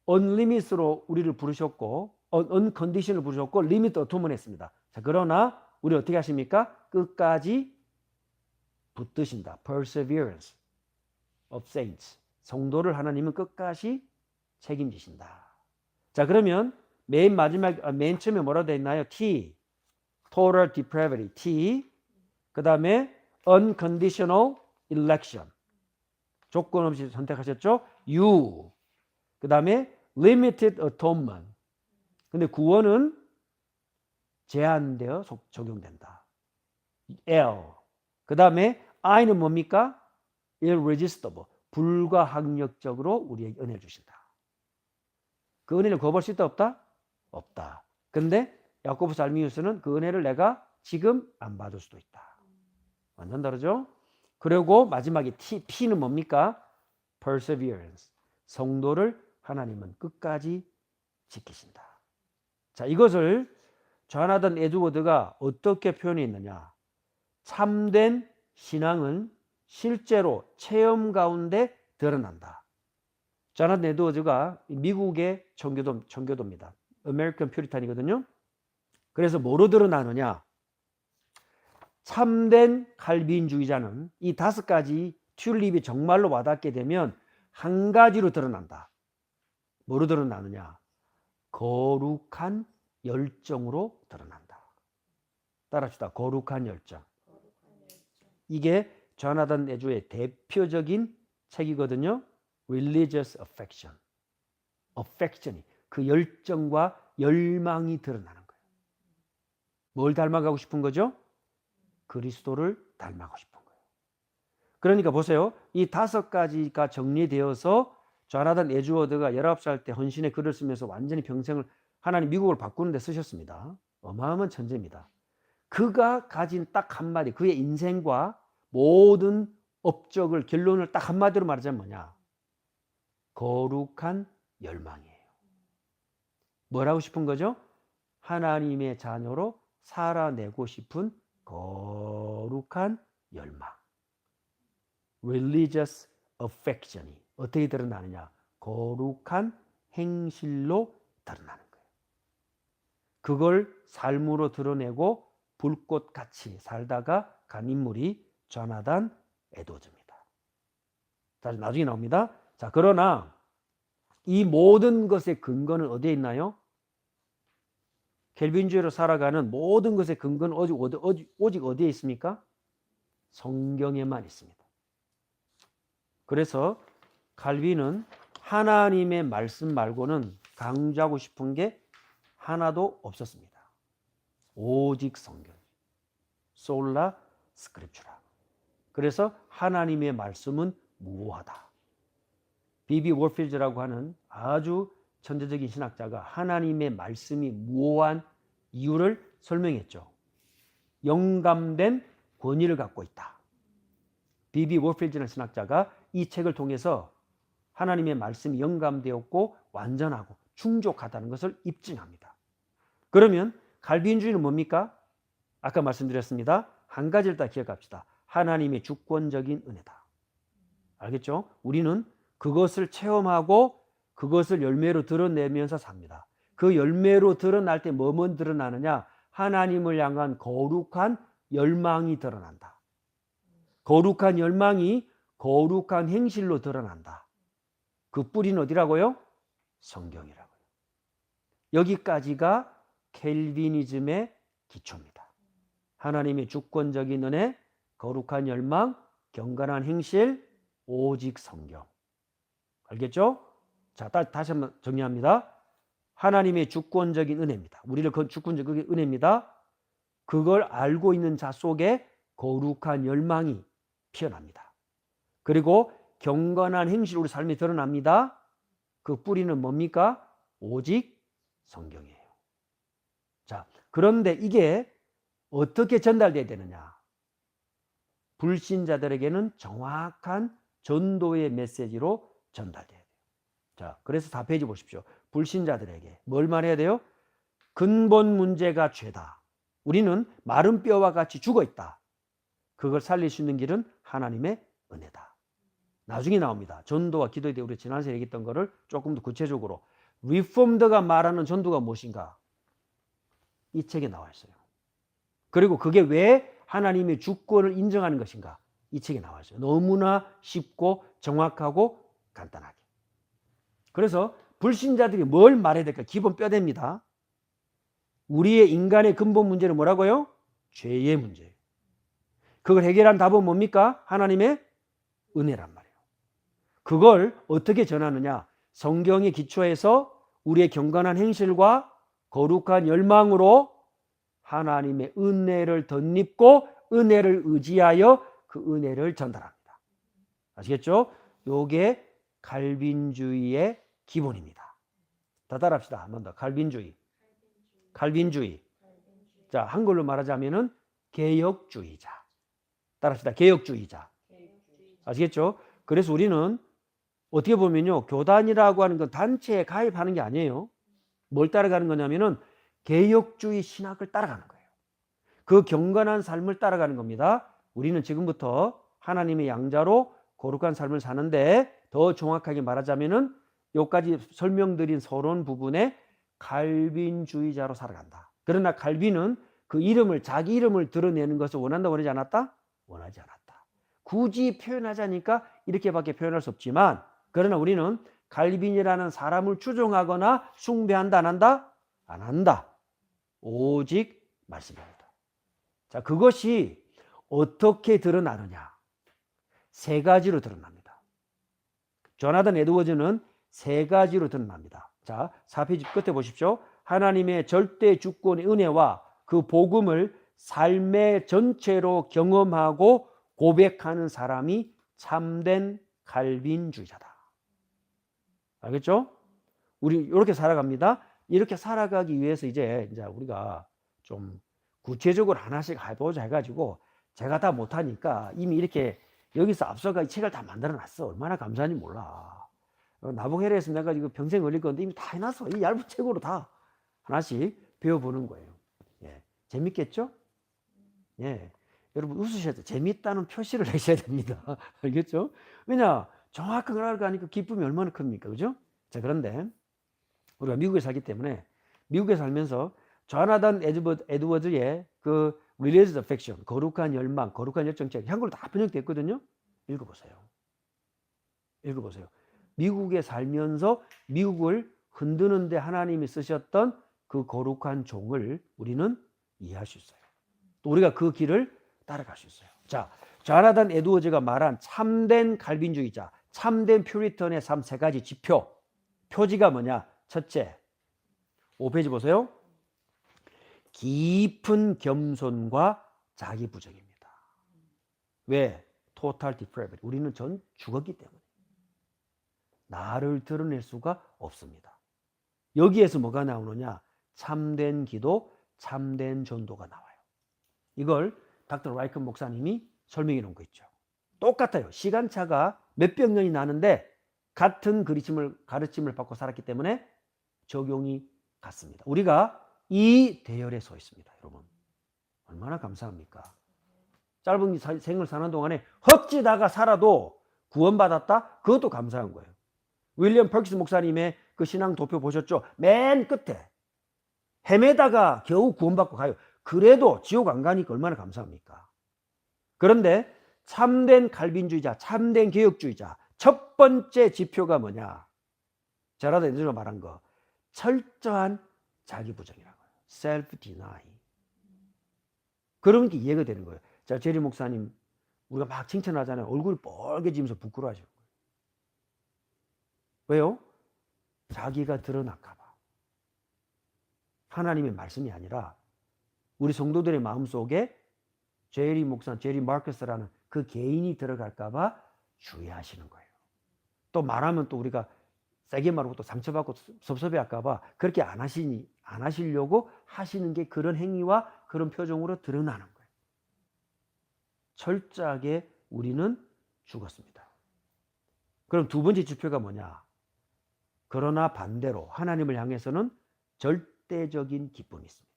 unlimited로 우리를 부르셨고 uncondition을 부르셨고 limit atonement 했습니다. 자, 그러나 우리 어떻게 하십니까? 끝까지 붙드신다. perseverance of saints. 성도를 하나님은 끝까지 책임지신다. 자, 그러면 맨 마지막, 맨 처음에 뭐라고 되어 있나요? T, total depravity, T. 그 다음에 unconditional election. 조건 없이 선택하셨죠? U. 그 다음에 limited atonement. 근데 구원은 제한되어 적용된다. L. 그 다음에 I는 뭡니까? irresistible. 불가항력적으로 우리에게 은혜를 주신다. 그 은혜를 거부할 수 있다 없다? 없다. 근데 야고보서 알미니우스는 그 은혜를 내가 지금 안 받을 수도 있다. 완전 다르죠? 그리고 마지막에 P는 뭡니까? perseverance. 성도를 하나님은 끝까지 지키신다. 자, 이것을 조나단 에드워드가 어떻게 표현했느냐? 참된 신앙은 실제로 체험 가운데 드러난다. 조나단 에드워드가 미국의 청교도입니다. 아메리칸 퓨리탄이거든요. 그래서 뭐로 드러나느냐? 참된 칼빈주의자는 이 5가지 튤립이 정말로 와닿게 되면 한 가지로 드러난다. 뭐로 드러나느냐? 거룩한 열정으로 드러난다. 따라합시다. 거룩한 열정. 이게 조나단 에드워드의 대표적인 책이거든요. Religious affection. affection이 그 열정과 열망이 드러나는 거예요. 뭘 닮아가고 싶은 거죠? 그리스도를 닮아가고 싶은 거예요. 그러니까 보세요. 이 5가지가 정리되어서 조나단 에드워드가 19살 때 헌신의 글을 쓰면서 완전히 평생을 하나님 미국을 바꾸는 데 쓰셨습니다. 어마어마한 천재입니다. 그가 가진 딱 한마디, 그의 인생과 모든 업적을 결론을 딱 한마디로 말하자면 뭐냐? 거룩한 열망이에요. 뭐라고 싶은 거죠? 하나님의 자녀로 살아내고 싶은 거룩한 열망. Religious affection이 어떻게 드러나느냐? 거룩한 행실로 드러나는 거예요. 그걸 삶으로 드러내고 불꽃같이 살다가 간 인물이 조나단 에드워즈입니다. 자, 나중에 나옵니다. 자, 그러나 이 모든 것의 근거는 어디에 있나요? 켈빈주의로 살아가는 모든 것의 근거는 오직 어디에 있습니까? 성경에만 있습니다. 그래서 칼빈은 하나님의 말씀 말고는 강조하고 싶은 게 하나도 없었습니다. 오직 성경. 솔라 스크립추라. 그래서 하나님의 말씀은 무오하다. 비비 월필즈라고 하는 아주 천재적인 신학자가 하나님의 말씀이 무오한 이유를 설명했죠. 영감된 권위를 갖고 있다. 비비 월필즈라는 신학자가 이 책을 통해서 하나님의 말씀이 영감되었고 완전하고 충족하다는 것을 입증합니다. 그러면 칼빈주의는 뭡니까? 아까 말씀드렸습니다. 한 가지를 다 기억합시다. 하나님의 주권적인 은혜다. 알겠죠? 우리는 그것을 체험하고 그것을 열매로 드러내면서 삽니다. 그 열매로 드러날 때 뭐만 드러나느냐? 하나님을 향한 거룩한 열망이 드러난다. 거룩한 열망이 거룩한 행실로 드러난다. 그 뿌리는 어디라고요? 성경이라고요. 여기까지가 켈비니즘의 기초입니다. 하나님의 주권적인 은혜, 거룩한 열망, 경건한 행실, 오직 성경. 알겠죠? 자, 다시 한번 정리합니다. 하나님의 주권적인 은혜입니다. 우리를 그 주권적인 은혜입니다. 그걸 알고 있는 자 속에 거룩한 열망이 피어납니다. 그리고 경건한 행실 우리 삶에 드러납니다. 그 뿌리는 뭡니까? 오직 성경이에요. 자, 그런데 이게 어떻게 전달돼야 되느냐? 불신자들에게는 정확한 전도의 메시지로 전달돼야 돼요. 자, 그래서 4페이지 보십시오. 불신자들에게 뭘 말해야 돼요? 근본 문제가 죄다. 우리는 마른 뼈와 같이 죽어 있다. 그걸 살릴 수 있는 길은 하나님의 은혜다. 나중에 나옵니다. 전도와 기도에 대해 우리 지난 시간에 얘기했던 거를 조금 더 구체적으로 리폼드가 말하는 전도가 무엇인가? 이 책에 나와 있어요. 그리고 그게 왜 하나님의 주권을 인정하는 것인가? 이 책에 나와 있어요. 너무나 쉽고 정확하고 간단하게. 그래서 불신자들이 뭘 말해야 될까? 기본 뼈대입니다. 우리의 인간의 근본 문제는 뭐라고요? 죄의 문제예요. 그걸 해결한 답은 뭡니까? 하나님의 은혜란 말이에요. 그걸 어떻게 전하느냐? 성경의 기초에서 우리의 경건한 행실과 거룩한 열망으로 하나님의 은혜를 덧입고 은혜를 의지하여 그 은혜를 전달합니다. 아시겠죠? 요게 칼빈주의의 기본입니다. 다 따라합시다. 한 번 더. 칼빈주의. 자, 한글로 말하자면은 개혁주의자. 따라합시다. 개혁주의자. 아시겠죠? 그래서 우리는 어떻게 보면요, 교단이라고 하는 건 단체에 가입하는 게 아니에요. 뭘 따라가는 거냐면은 개혁주의 신학을 따라가는 거예요. 그 경건한 삶을 따라가는 겁니다. 우리는 지금부터 하나님의 양자로 거룩한 삶을 사는데 더 정확하게 말하자면은 여기까지 설명드린 서론 부분에 칼빈주의자로 살아간다. 그러나 칼빈은 그 이름을, 자기 이름을 드러내는 것을 원한다, 원하지 않았다? 원하지 않았다. 굳이 표현하자니까 이렇게밖에 표현할 수 없지만, 그러나 우리는 칼빈이라는 사람을 추종하거나 숭배한다, 안 한다? 안 한다. 오직 말씀입니다. 자, 그것이 어떻게 드러나느냐? 세 가지로 드러납니다. 조나단 에드워즈는 세 가지로 드러납니다. 자, 4페이지 끝에 보십시오. 하나님의 절대 주권의 은혜와 그 복음을 삶의 전체로 경험하고 고백하는 사람이 참된 칼빈주의자다. 알겠죠? 우리 이렇게 살아갑니다. 이렇게 살아가기 위해서 이제 우리가 좀 구체적으로 하나씩 해보자 해가지고, 제가 다 못하니까 이미 이렇게 여기서 앞서가 이 책을 다 만들어 놨어. 얼마나 감사한지 몰라. 나봉해례에서 내가 이거 평생 걸릴 건데 이미 다 해놨어. 이 얇은 책으로 다 하나씩 배워보는 거예요. 예. 재밌겠죠? 예. 여러분 웃으셔야 돼요. 재밌다는 표시를 하셔야 됩니다. 알겠죠? 왜냐? 정확하게 알아가니까 기쁨이 얼마나 큽니까? 그죠? 자, 그런데 우리가 미국에 살기 때문에 미국에 살면서 조나단 에드워즈의 그 Religious Affection, 거룩한 열망, 거룩한 열정책 한글로 다 번역됐거든요. 읽어보세요. 읽어보세요. 미국에 살면서 미국을 흔드는데 하나님이 쓰셨던 그 거룩한 종을 우리는 이해할 수 있어요. 또 우리가 그 길을 따라갈 수 있어요. 자, 조나단 에드워즈가 말한 참된 칼빈주의자, 참된 퓨리턴의 삶 세 가지 지표, 표지가 뭐냐? 첫째, 5페이지 보세요. 깊은 겸손과 자기 부정입니다. 왜? Total depravity. 우리는 전 죽었기 때문에. 나를 드러낼 수가 없습니다. 여기에서 뭐가 나오느냐? 참된 기도, 참된 전도가 나와요. 이걸 닥터 라이큰 목사님이 설명해 놓은 거 있죠. 똑같아요. 시간차가 몇백 년이 나는데 같은 가르침을 받고 살았기 때문에 적용이 같습니다. 우리가 이 대열에 서 있습니다. 여러분 얼마나 감사합니까? 짧은 생을 사는 동안에 헛지다가 살아도 구원받았다? 그것도 감사한 거예요. 윌리엄 퍼키스 목사님의 그 신앙 도표 보셨죠? 맨 끝에 헤매다가 겨우 구원받고 가요. 그래도 지옥 안 가니까 얼마나 감사합니까? 그런데 참된 칼빈주의자, 참된 개혁주의자 첫 번째 지표가 뭐냐? 제라드 에드워즈가 말한 거 철저한 자기 부정이라고요. self deny. 그런 게 이해가 되는 거예요. 자, 제리 목사님 우리가 막 칭찬하잖아요. 얼굴이 뻘개지면서 부끄러워하시는 거예요. 왜요? 자기가 드러날까 봐. 하나님의 말씀이 아니라 우리 성도들의 마음속에 제리 목사, 제리 마커스라는 그 개인이 들어갈까 봐 주의하시는 거예요. 또 말하면 또 우리가 세게 말하고 또 상처받고 섭섭해할까 봐 그렇게 안 하시려고 하시는 게 그런 행위와 그런 표정으로 드러나는 거예요. 철저하게 우리는 죽었습니다. 그럼 두 번째 지표가 뭐냐? 그러나 반대로 하나님을 향해서는 절대적인 기쁨이 있습니다.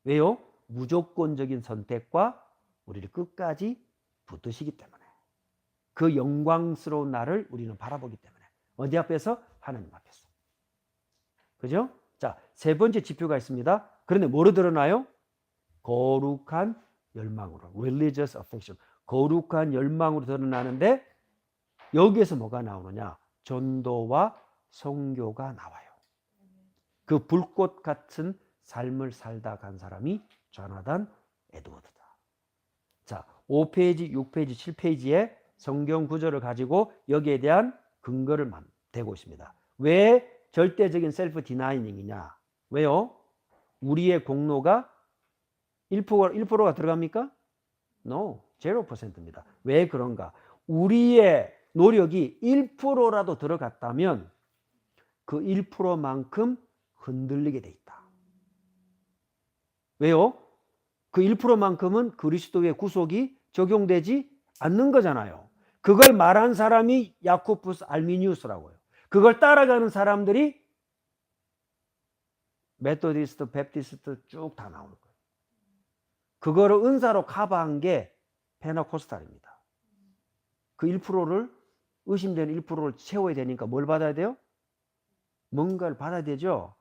왜요? 무조건적인 선택과 우리를 끝까지 붙드시기 때문에 그 영광스러운 날을 우리는 바라보기 때문에 어디 앞에서? 하나님 앞에서. 그죠? 자, 세 번째 지표가 있습니다. 그런데 뭐로 드러나요? 거룩한 열망으로. Religious affection. 거룩한 열망으로 드러나는데 여기에서 뭐가 나오느냐? 전도와 선교가 나와요. 그 불꽃 같은 삶을 살다 간 사람이 조나단 에드워드다. 자, 5페이지, 6페이지, 7페이지에 성경 구절을 가지고 여기에 대한 근거를 대고 있습니다. 왜 절대적인 셀프 디나이닝이냐? 왜요? 우리의 공로가 1%가 들어갑니까? No, 0%입니다. 왜 그런가? 우리의 노력이 1%라도 들어갔다면 그 1%만큼 흔들리게 돼 있다. 왜요? 그 1%만큼은 그리스도의 구속이 적용되지 않는 거잖아요. 그걸 말한 사람이 야코푸스 알미니우스라고요. 그걸 따라가는 사람들이 메토디스트, 베프티스트 쭉 다 나오는 거예요. 그거를 은사로 커버한 게 페나코스탈입니다. 그 1%를 의심되는 1%를 채워야 되니까 뭘 받아야 돼요? 뭔가를 받아야 되죠.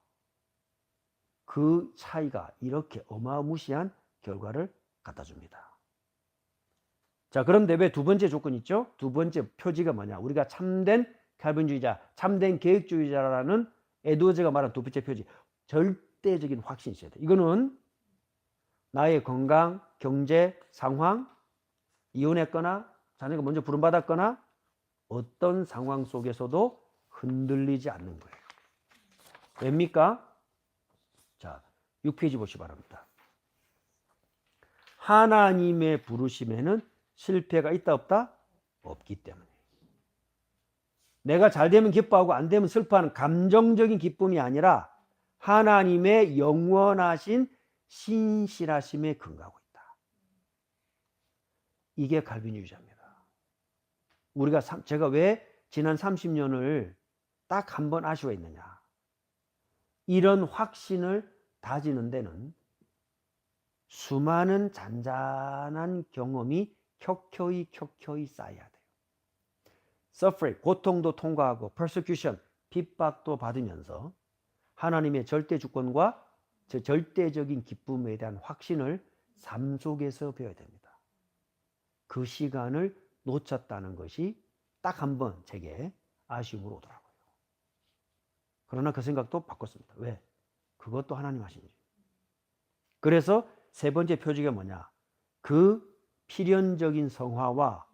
그 차이가 이렇게 어마무시한 결과를 갖다 줍니다. 자, 그런데 왜 두 번째 조건 있죠? 두 번째 표지가 뭐냐? 우리가 참된 칼빈주의자, 참된 계획주의자라는 에드워즈가 말한 두 번째 표지. 절대적인 확신이 있어야 돼. 이거는 나의 건강, 경제, 상황, 이혼했거나 자녀가 먼저 부름받았거나 어떤 상황 속에서도 흔들리지 않는 거예요. 왜입니까? 자, 6페이지 보시기 바랍니다. 하나님의 부르심에는 실패가 있다 없다? 없기 때문에. 내가 잘 되면 기뻐하고 안 되면 슬퍼하는 감정적인 기쁨이 아니라 하나님의 영원하신 신실하심에 근거하고 있다. 이게 칼빈주의자입니다. 제가 왜 지난 30년을 딱 한 번 아쉬워했느냐. 이런 확신을 다지는 데는 수많은 잔잔한 경험이 켜켜이 쌓여야 돼요. suffering, 고통도 통과하고 persecution, 핍박도 받으면서 하나님의 절대 주권과 절대적인 기쁨에 대한 확신을 삶 속에서 배워야 됩니다. 그 시간을 놓쳤다는 것이 딱 한 번 제게 아쉬움으로 오더라고요. 그러나 그 생각도 바꿨습니다. 왜? 그것도 하나님 하신 일이에요. 그래서 세 번째 표적이 뭐냐? 그 필연적인 성화와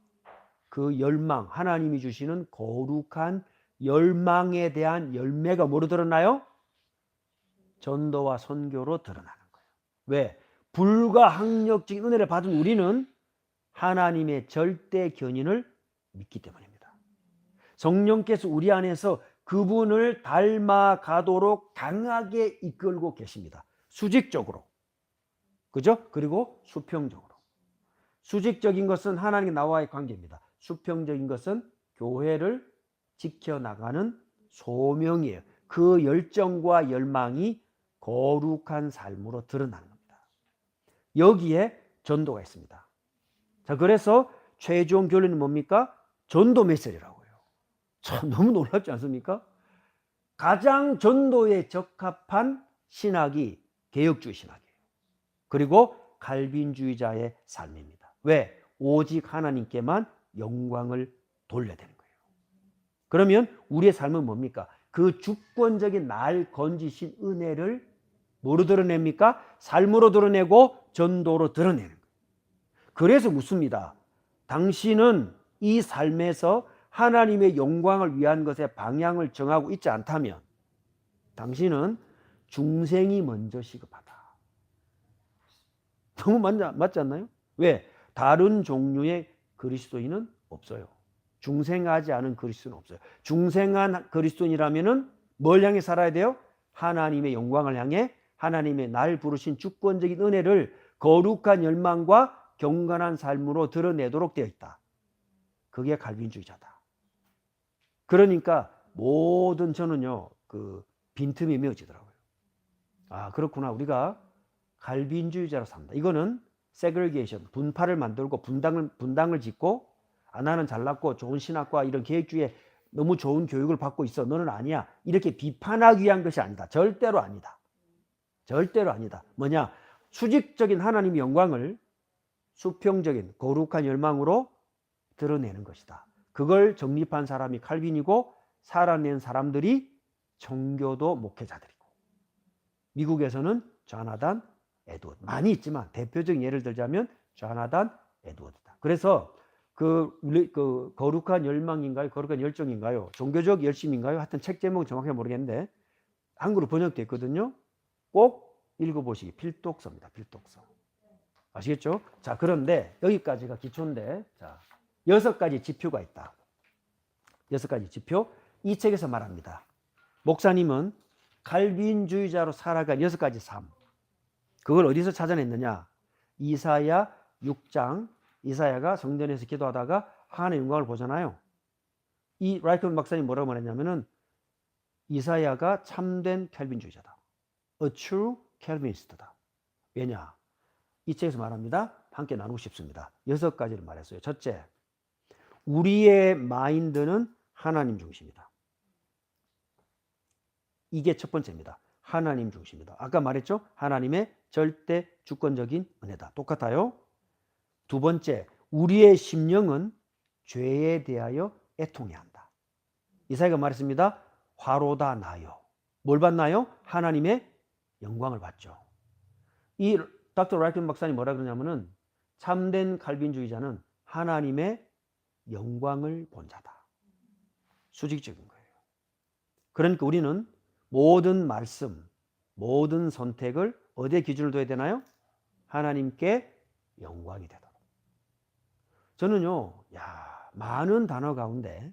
그 열망, 하나님이 주시는 거룩한 열망에 대한 열매가 뭐로 드러나요? 전도와 선교로 드러나는 거예요. 왜? 불가항력적인 은혜를 받은 우리는 하나님의 절대 견인을 믿기 때문입니다. 성령께서 우리 안에서 그분을 닮아가도록 강하게 이끌고 계십니다. 수직적으로. 그죠? 그리고 수평적으로. 수직적인 것은 하나님과 나와의 관계입니다. 수평적인 것은 교회를 지켜나가는 소명이에요. 그 열정과 열망이 거룩한 삶으로 드러나는 겁니다. 여기에 전도가 있습니다. 자, 그래서 최종 결론이 뭡니까? 전도 메시지라고요. 참 너무 놀랍지 않습니까? 가장 전도에 적합한 신학이 개혁주의 신학이에요. 그리고 칼빈주의자의 삶입니다. 왜? 오직 하나님께만 영광을 돌려야 되는 거예요. 그러면 우리의 삶은 뭡니까? 그 주권적인 날 건지신 은혜를 뭐로 드러냅니까? 삶으로 드러내고 전도로 드러내는 거예요. 그래서 묻습니다. 당신은 이 삶에서 하나님의 영광을 위한 것에 방향을 정하고 있지 않다면 당신은 중생이 먼저 시급하다. 너무 맞지 않나요? 왜? 다른 종류의 그리스도인은 없어요. 중생하지 않은 그리스도는 없어요. 중생한 그리스도인이라면은 뭘 향해 살아야 돼요? 하나님의 영광을 향해 하나님의 날 부르신 주권적인 은혜를 거룩한 열망과 경건한 삶으로 드러내도록 되어 있다. 그게 칼빈주의자다. 그러니까 모든 저는요, 그 빈틈이 메어지더라고요. 아, 그렇구나. 우리가 칼빈주의자로 산다. 이거는 세그리게이션, 분파를 만들고 분당을 짓고 나는 잘났고 좋은 신학과 이런 계획주의에 너무 좋은 교육을 받고 있어. 너는 아니야. 이렇게 비판하기 위한 것이 아니다. 절대로 아니다. 절대로 아니다. 뭐냐? 수직적인 하나님의 영광을 수평적인 거룩한 열망으로 드러내는 것이다. 그걸 정립한 사람이 칼빈이고 살아낸 사람들이 청교도 목회자들이고 미국에서는 조나단 에드워드 많이 있지만 대표적인 예를 들자면 조나단 에드워드다. 그래서 그 거룩한 열망인가요? 거룩한 열정인가요? 종교적 열심인가요? 하여튼 책 제목은 정확히 모르겠는데 한글로 번역되어 있거든요. 꼭 읽어보시기. 필독서입니다. 필독서. 아시겠죠? 자, 그런데 여기까지가 기초인데 자, 6가지 지표가 있다. 6가지 지표. 이 책에서 말합니다. 목사님은 칼빈주의자로 살아간 6가지 삶. 그걸 어디서 찾아냈느냐? 이사야 6장. 이사야가 성전에서 기도하다가 하나님의 영광을 보잖아요. 이 라이클 박사님 뭐라고 말했냐면은 이사야가 참된 칼빈주의자다. A true Calvinist다. 왜냐? 이 책에서 말합니다. 함께 나누고 싶습니다. 6가지를 말했어요. 첫째, 우리의 마인드는 하나님 중심이다. 이게 첫 번째입니다. 하나님 중심이다. 아까 말했죠? 하나님의 절대 주권적인 은혜다. 똑같아요. 두 번째, 우리의 심령은 죄에 대하여 애통해야 한다. 이사야가 말했습니다. 화로다 나요. 뭘 받나요? 하나님의 영광을 받죠. 이 닥터 라이클 박사님 뭐라 그러냐면은 참된 칼빈주의자는 하나님의 영광을 본 자다. 수직적인 거예요. 그러니까 우리는 모든 말씀, 모든 선택을 어디에 기준을 둬야 되나요? 하나님께 영광이 되도록. 저는요, 많은 단어 가운데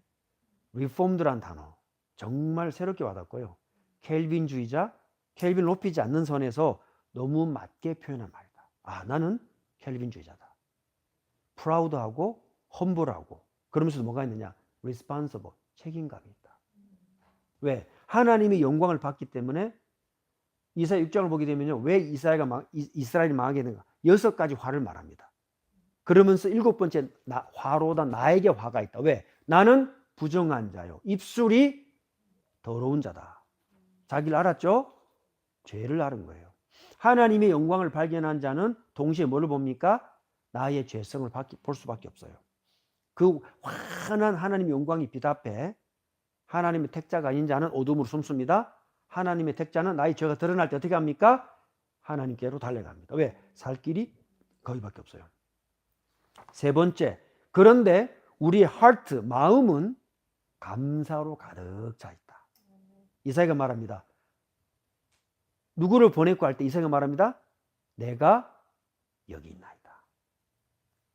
리폼드란 단어 정말 새롭게 와닿고요. 켈빈주의자, 켈빈 높이지 않는 선에서 너무 맞게 표현한 말이다. 나는 켈빈주의자다. 프라우드하고 험블하고 그러면서도 뭐가 있느냐? responsible, 책임감이 있다. 왜? 하나님이 영광을 받기 때문에 이사야 6장을 보게 되면요. 왜 이스라엘이 망하게 되는가? 6가지 화를 말합니다. 그러면서 7번째 화로다. 나에게 화가 있다. 왜? 나는 부정한 자요. 입술이 더러운 자다. 자기를 알았죠? 죄를 알은 거예요. 하나님의 영광을 발견한 자는 동시에 뭐를 봅니까? 나의 죄성을 볼 수밖에 없어요. 그 환한 하나님의 영광이 빛 앞에 하나님의 택자가 아닌 자는 어둠으로 숨습니다. 하나님의 택자는 나의 죄가 드러날 때 어떻게 합니까? 하나님께로 달려갑니다. 왜? 살 길이 거기밖에 없어요. 세 번째, 그런데 우리의 heart, 마음은 감사로 가득 차 있다. 이사야가 말합니다. 누구를 보냈고 할 때 이사야가 말합니다. 내가 여기 있나이다.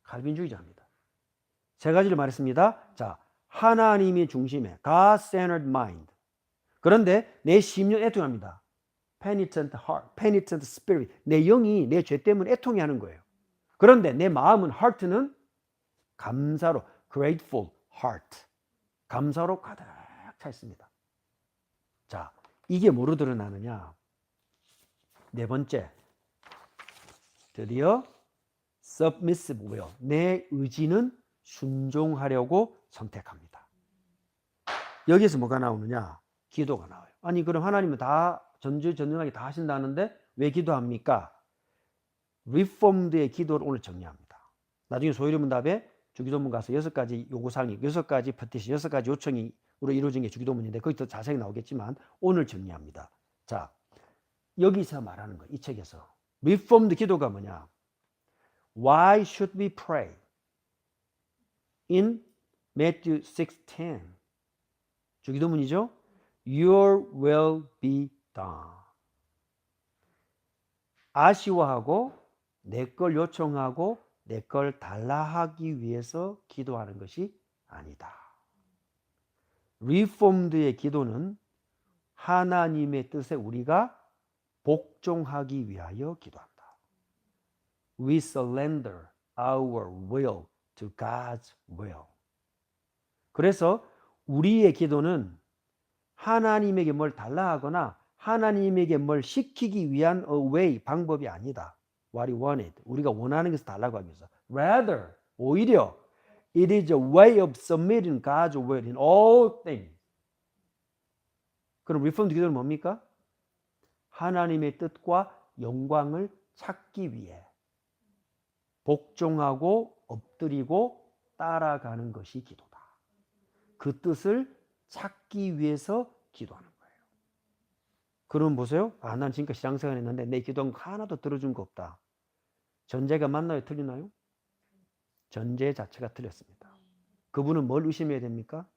칼빈주의자입니다. 세 가지를 말했습니다. 자, 하나님이 중심에 God-centered mind. 그런데 내 심령 애통합니다. Penitent heart, penitent spirit. 내 영이 내 죄 때문에 애통해하는 거예요. 그런데 내 마음은 heart는 감사로 grateful heart. 감사로 가득 차 있습니다. 자, 이게 뭐로 드러나느냐? 네 번째, 드디어 submissive will. 내 의지는 순종하려고 선택합니다. 여기서 뭐가 나오느냐? 기도가 나와요. 아니 그럼 하나님은 다 전지전능하게 다 하신다는데 왜 기도합니까? 리폼드의 기도를 오늘 정리합니다. 나중에 소위문답에 주기도문 가서 6가지 요구사항이 6가지 petition, 6가지 요청으로 이루어진 게 주기도문인데 거기 더 자세히 나오겠지만 오늘 정리합니다. 자, 여기서 말하는 거, 이 책에서 리폼드 기도가 뭐냐? Why should we pray? In Matthew 6:10 주기도문이죠. Your will be done. 아쉬워하고 내 걸 요청하고 내 걸 달라 하기 위해서 기도하는 것이 아니다. 리폼드의 기도는 하나님의 뜻에 우리가 복종하기 위하여 기도한다. We surrender our will to God's will. 그래서 우리의 기도는 하나님에게 뭘 달라 하거나 하나님에게 뭘 시키기 위한 way, 방법이 아니다. What he wanted. 우리가 원하는 것을 달라고 하기 위해서. Rather, 오히려 it is a way of submitting God's will in all things. 그럼 리폼드 기도는 뭡니까? 하나님의 뜻과 영광을 찾기 위해 복종하고 엎드리고 따라가는 것이 기도다. 그 뜻을 찾기 위해서 기도하는 거예요. 그럼 보세요. 아, 난 지금까지 신앙생활 했는데 내 기도는 하나도 들어준 거 없다. 전제가 맞나요? 틀리나요? 전제 자체가 틀렸습니다. 그분은 뭘 의심해야 됩니까?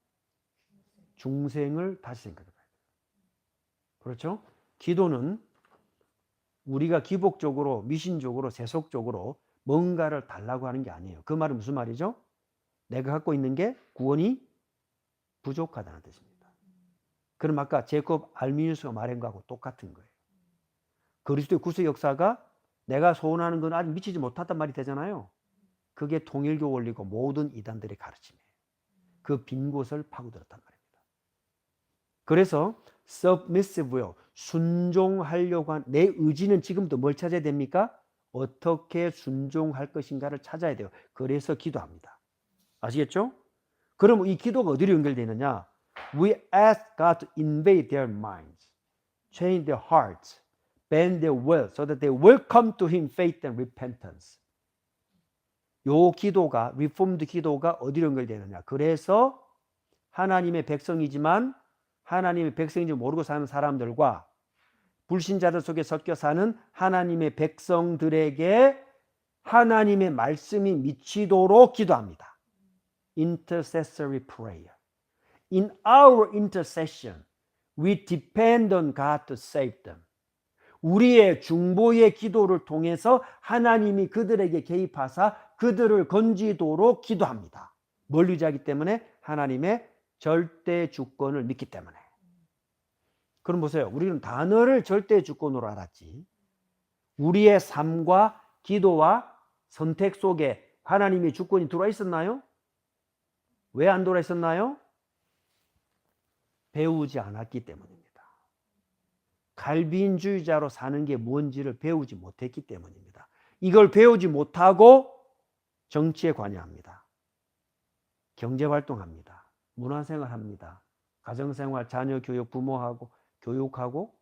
중생을 다시 생각해 봐야 돼요. 그렇죠? 기도는 우리가 기복적으로, 미신적으로, 세속적으로 뭔가를 달라고 하는 게 아니에요. 그 말은 무슨 말이죠? 내가 갖고 있는 게 구원이 부족하다는 뜻입니다. 그럼 아까 제곱 알미니우스가 말한 거하고 똑같은 거예요. 그리스도의 구속 역사가 내가 소원하는 건 아직 미치지 못했단 말이 되잖아요. 그게 통일교 원리고 모든 이단들의 가르침이에요. 그 빈 곳을 파고들었단 말입니다. 그래서 submissive will, 순종하려고 한 내 의지는 지금도 뭘 찾아야 됩니까? 어떻게 순종할 것인가를 찾아야 돼요. 그래서 기도합니다. 아시겠죠? 그럼 이 기도가 어디로 연결되느냐? We ask God to invade their minds, change their hearts, bend their will, so that they will come to Him faith and repentance. 요 기도가, 리폼드 기도가 어디로 연결되느냐? 그래서 하나님의 백성이지만 하나님의 백성인지 모르고 사는 사람들과 불신자들 속에 섞여 사는 하나님의 백성들에게 하나님의 말씀이 미치도록 기도합니다. Intercessory prayer. In our intercession, we depend on God to save them. 우리의 중보의 기도를 통해서 하나님이 그들에게 개입하사 그들을 건지도록 기도합니다. 뭘 의지하기 때문에? 하나님의 절대 주권을 믿기 때문에. 그럼 보세요. 우리는 단어를 절대 주권으로 알았지. 우리의 삶과 기도와 선택 속에 하나님의 주권이 들어와 있었나요? 왜 안 들어와 있었나요? 배우지 않았기 때문입니다. 칼빈주의자로 사는 게 뭔지를 배우지 못했기 때문입니다. 이걸 배우지 못하고 정치에 관여합니다. 경제활동합니다. 문화생활합니다. 가정생활, 자녀 교육, 부모하고 교육하고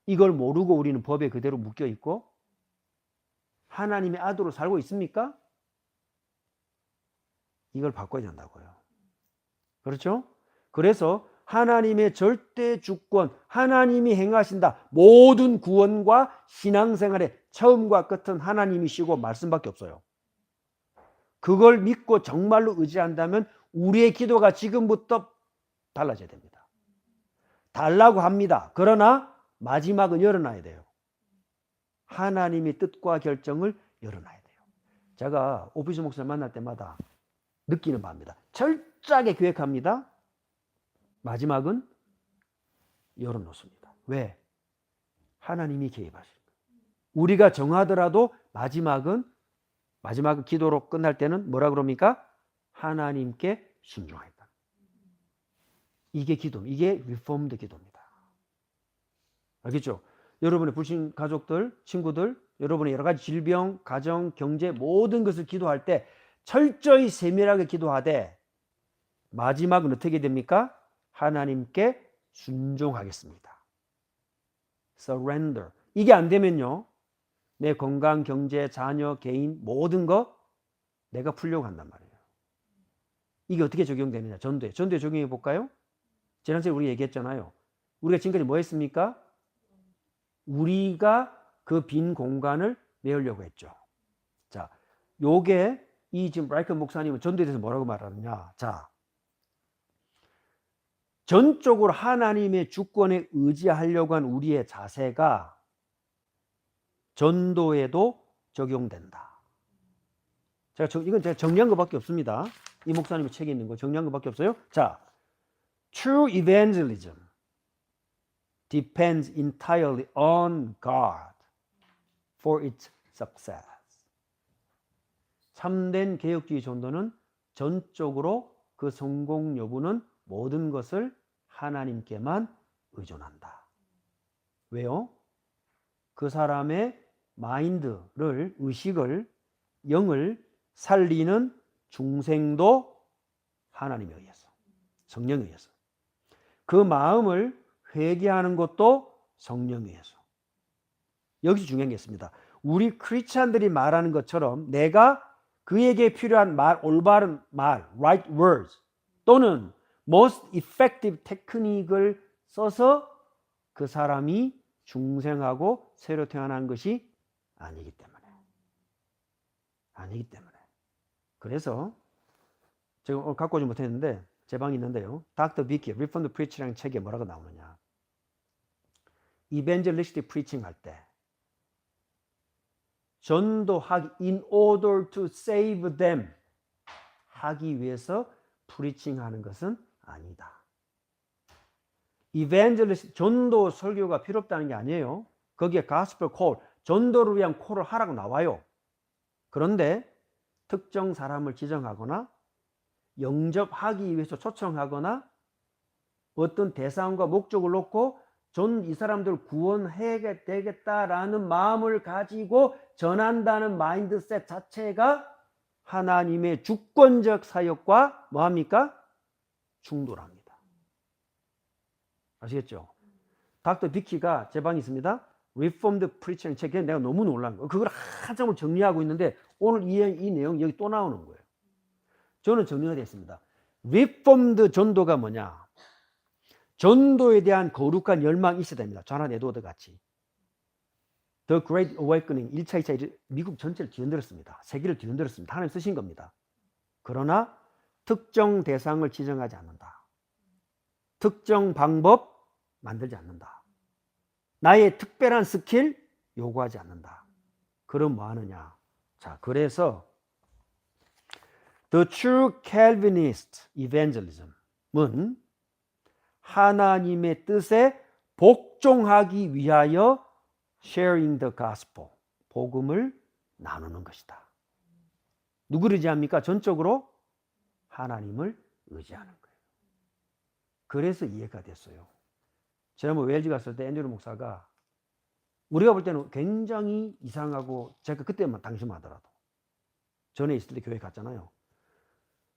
이걸 모르고 우리는 법에 그대로 묶여 있고 하나님의 아들로 살고 있습니까? 이걸 바꿔야 된다고요. 그렇죠? 그래서 하나님의 절대 주권, 하나님이 행하신다. 모든 구원과 신앙생활의 처음과 끝은 하나님이시고 말씀밖에 없어요. 그걸 믿고 정말로 의지한다면 우리의 기도가 지금부터 달라져야 됩니다. 달라고 합니다. 그러나 마지막은 열어놔야 돼요. 하나님의 뜻과 결정을 열어놔야 돼요. 제가 오피스 목사를 만날 때마다 느끼는 바입니다. 철저하게 계획합니다. 마지막은 열어놓습니다. 왜? 하나님이 개입하시는 거예요. 우리가 정하더라도 마지막은 기도로 끝날 때는 뭐라 그럽니까? 하나님께 순종하겠다. 이게 기도입니다. 이게 리폼드 기도입니다. 알겠죠? 여러분의 불신 가족들, 친구들, 여러분의 여러 가지 질병, 가정, 경제 모든 것을 기도할 때 철저히 세밀하게 기도하되 마지막은 어떻게 됩니까? 하나님께 순종하겠습니다. Surrender. 이게 안 되면요. 내 건강, 경제, 자녀, 개인 모든 거 내가 풀려고 한단 말이에요. 이게 어떻게 적용되느냐? 전도에 적용해 볼까요? 지난주에 우리 얘기했잖아요. 우리가 지금까지 뭐 했습니까? 우리가 그 빈 공간을 메우려고 했죠. 자, 요게 이 지금 브라이큰 목사님은 전도에 대해서 뭐라고 말하느냐? 자, 전적으로 하나님의 주권에 의지하려고 한 우리의 자세가 전도에도 적용된다. 이건 제가 정리한 것밖에 없습니다. 이 목사님의 책에 있는 거 정리한 것밖에 없어요. 자, true evangelism depends entirely on God for its success. 참된 개혁주의 전도는 전적으로 그 성공 여부는 모든 것을 하나님께만 의존한다. 왜요? 그 사람의 마인드를, 의식을, 영을 살리는 중생도 하나님에 의해서, 성령에 의해서. 그 마음을 회개하는 것도 성령에 의해서. 여기서 중요한 게 있습니다. 우리 크리스찬들이 말하는 것처럼 내가 그에게 필요한 올바른 말, right words, 또는 most effective 테크닉을 써서 그 사람이 중생하고 새로 태어난 것이 아니기 때문에. 그래서 제가 오늘 갖고 오지 못했는데 제 방에 있는데요. 닥터 비키, Reformed Preach라는 책에 뭐라고 나오느냐. evangelistic preaching 할 때 전도하기 in order to save them 하기 위해서 프리칭하는 것은 아니다. evangelist 전도 설교가 필요 없다는 게 아니에요. 거기에 gospel call 전도를 위한 콜을 하라고 나와요. 그런데 특정 사람을 지정하거나 영접하기 위해서 초청하거나 어떤 대상과 목적을 놓고 이 사람들을 구원해야 되겠다라는 마음을 가지고 전한다는 마인드셋 자체가 하나님의 주권적 사역과 뭐합니까? 충돌합니다. 아시겠죠? 닥터 비키가 제 방에 있습니다. Reformed Preaching 책에 내가 너무 놀란 거예요. 그걸 한참을 정리하고 있는데 오늘 이 내용이 여기 또 나오는 거예요. 저는 정리가 됐습니다. Reformed 전도가 뭐냐? 전도에 대한 거룩한 열망이 있어야 됩니다. 존 에드워드 같이. The Great Awakening 1차, 2차 미국 전체를 뒤흔들었습니다. 세계를 뒤흔들었습니다. 하나님 쓰신 겁니다. 그러나 특정 대상을 지정하지 않는다. 특정 방법 만들지 않는다. 나의 특별한 스킬 요구하지 않는다. 그럼 뭐 하느냐? 자, 그래서 The True Calvinist Evangelism은 하나님의 뜻에 복종하기 위하여 sharing the gospel, 복음을 나누는 것이다. 누구를 의지합니까? 전적으로 하나님을 의지하는 거예요. 그래서 이해가 됐어요. 제가 웰즈 갔을 때 앤드류 목사가 우리가 볼 때는 굉장히 이상하고 제가 그때만 당심하더라도 전에 있을 때 교회 갔잖아요.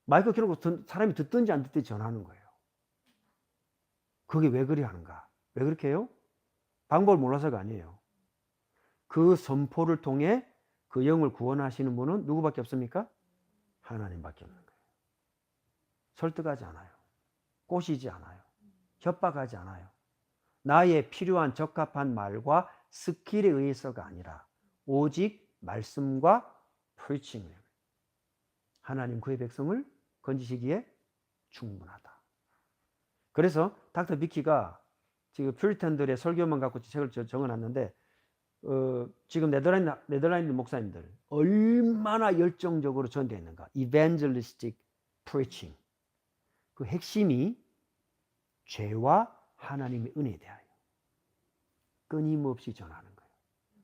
마이크 켜놓고 사람이 듣든지 안 듣든지 전하는 거예요. 그게 왜 그리 하는가? 왜 그렇게 해요? 방법을 몰라서가 아니에요. 그 선포를 통해 그 영을 구원하시는 분은 누구밖에 없습니까? 하나님밖에 없는 거예요. 설득하지 않아요. 꼬시지 않아요. 협박하지 않아요. 나의 필요한 적합한 말과 스킬에 의해서가 아니라 오직 말씀과 preaching. 하나님 그의 백성을 건지시기에 충분하다. 그래서 닥터 비키가 지금 퓨리탄들의 설교만 갖고 책을 적어놨는데 지금 네덜란드 목사님들 얼마나 열정적으로 전되어 있는가. evangelistic preaching. 그 핵심이 죄와 하나님의 은혜에 대하여 끊임없이 전하는 거예요.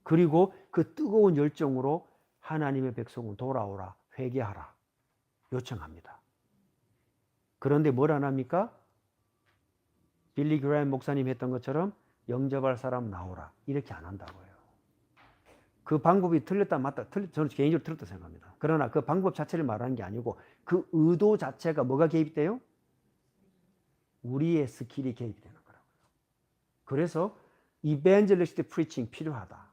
그리고 그 뜨거운 열정으로 하나님의 백성은 돌아오라, 회개하라 요청합니다. 그런데 뭘 안 합니까? 빌리 그레이엄 목사님 했던 것처럼 영접할 사람 나오라 이렇게 안 한다고요. 그 방법이 틀렸다 맞다 저는 개인적으로 틀렸다 생각합니다. 그러나 그 방법 자체를 말하는 게 아니고 그 의도 자체가 뭐가 개입이 돼요? 우리의 스킬이 개입이 되는 거라고요. 그래서 이벤젤리스트 프리칭 필요하다.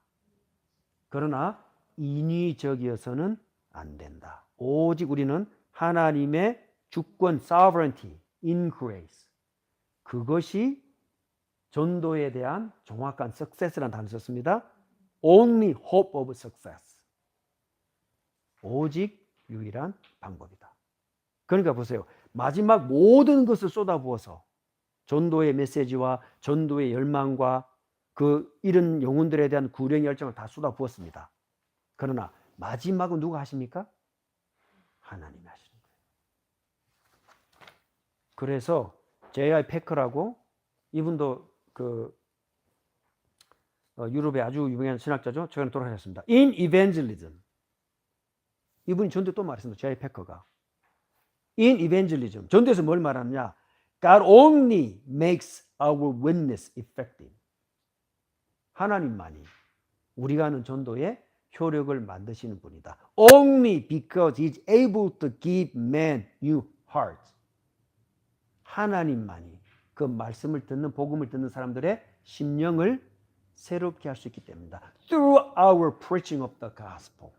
그러나 인위적이어서는 안 된다. 오직 우리는 하나님의 주권 sovereignty in grace 그것이 전도에 대한 정확한 success라는 단어를 썼습니다. Only hope of success. 오직 유일한 방법이다. 그러니까 보세요. 마지막 모든 것을 쏟아부어서 전도의 메시지와 전도의 열망과 그 이런 영혼들에 대한 구령의 열정을 다 쏟아부었습니다. 그러나 마지막은 누가 하십니까? 하나님이 하시는 거예요. 그래서 J.I. 패커라고 이분도 유럽의 아주 유명한 신학자죠. 최근에 돌아가셨습니다. In evangelism. 이분이 전도에 또 말했습니다. J.I. 패커가. In evangelism. 전도에서 뭘 말하느냐? God only makes our witness effective. 하나님만이 우리가 하는 전도에 효력을 만드시는 분이다. Only because he is able to give man new hearts. 하나님만이 그 말씀을 듣는 복음을 듣는 사람들의 심령을 새롭게 할 수 있기 때문이다. Through our preaching of the gospel.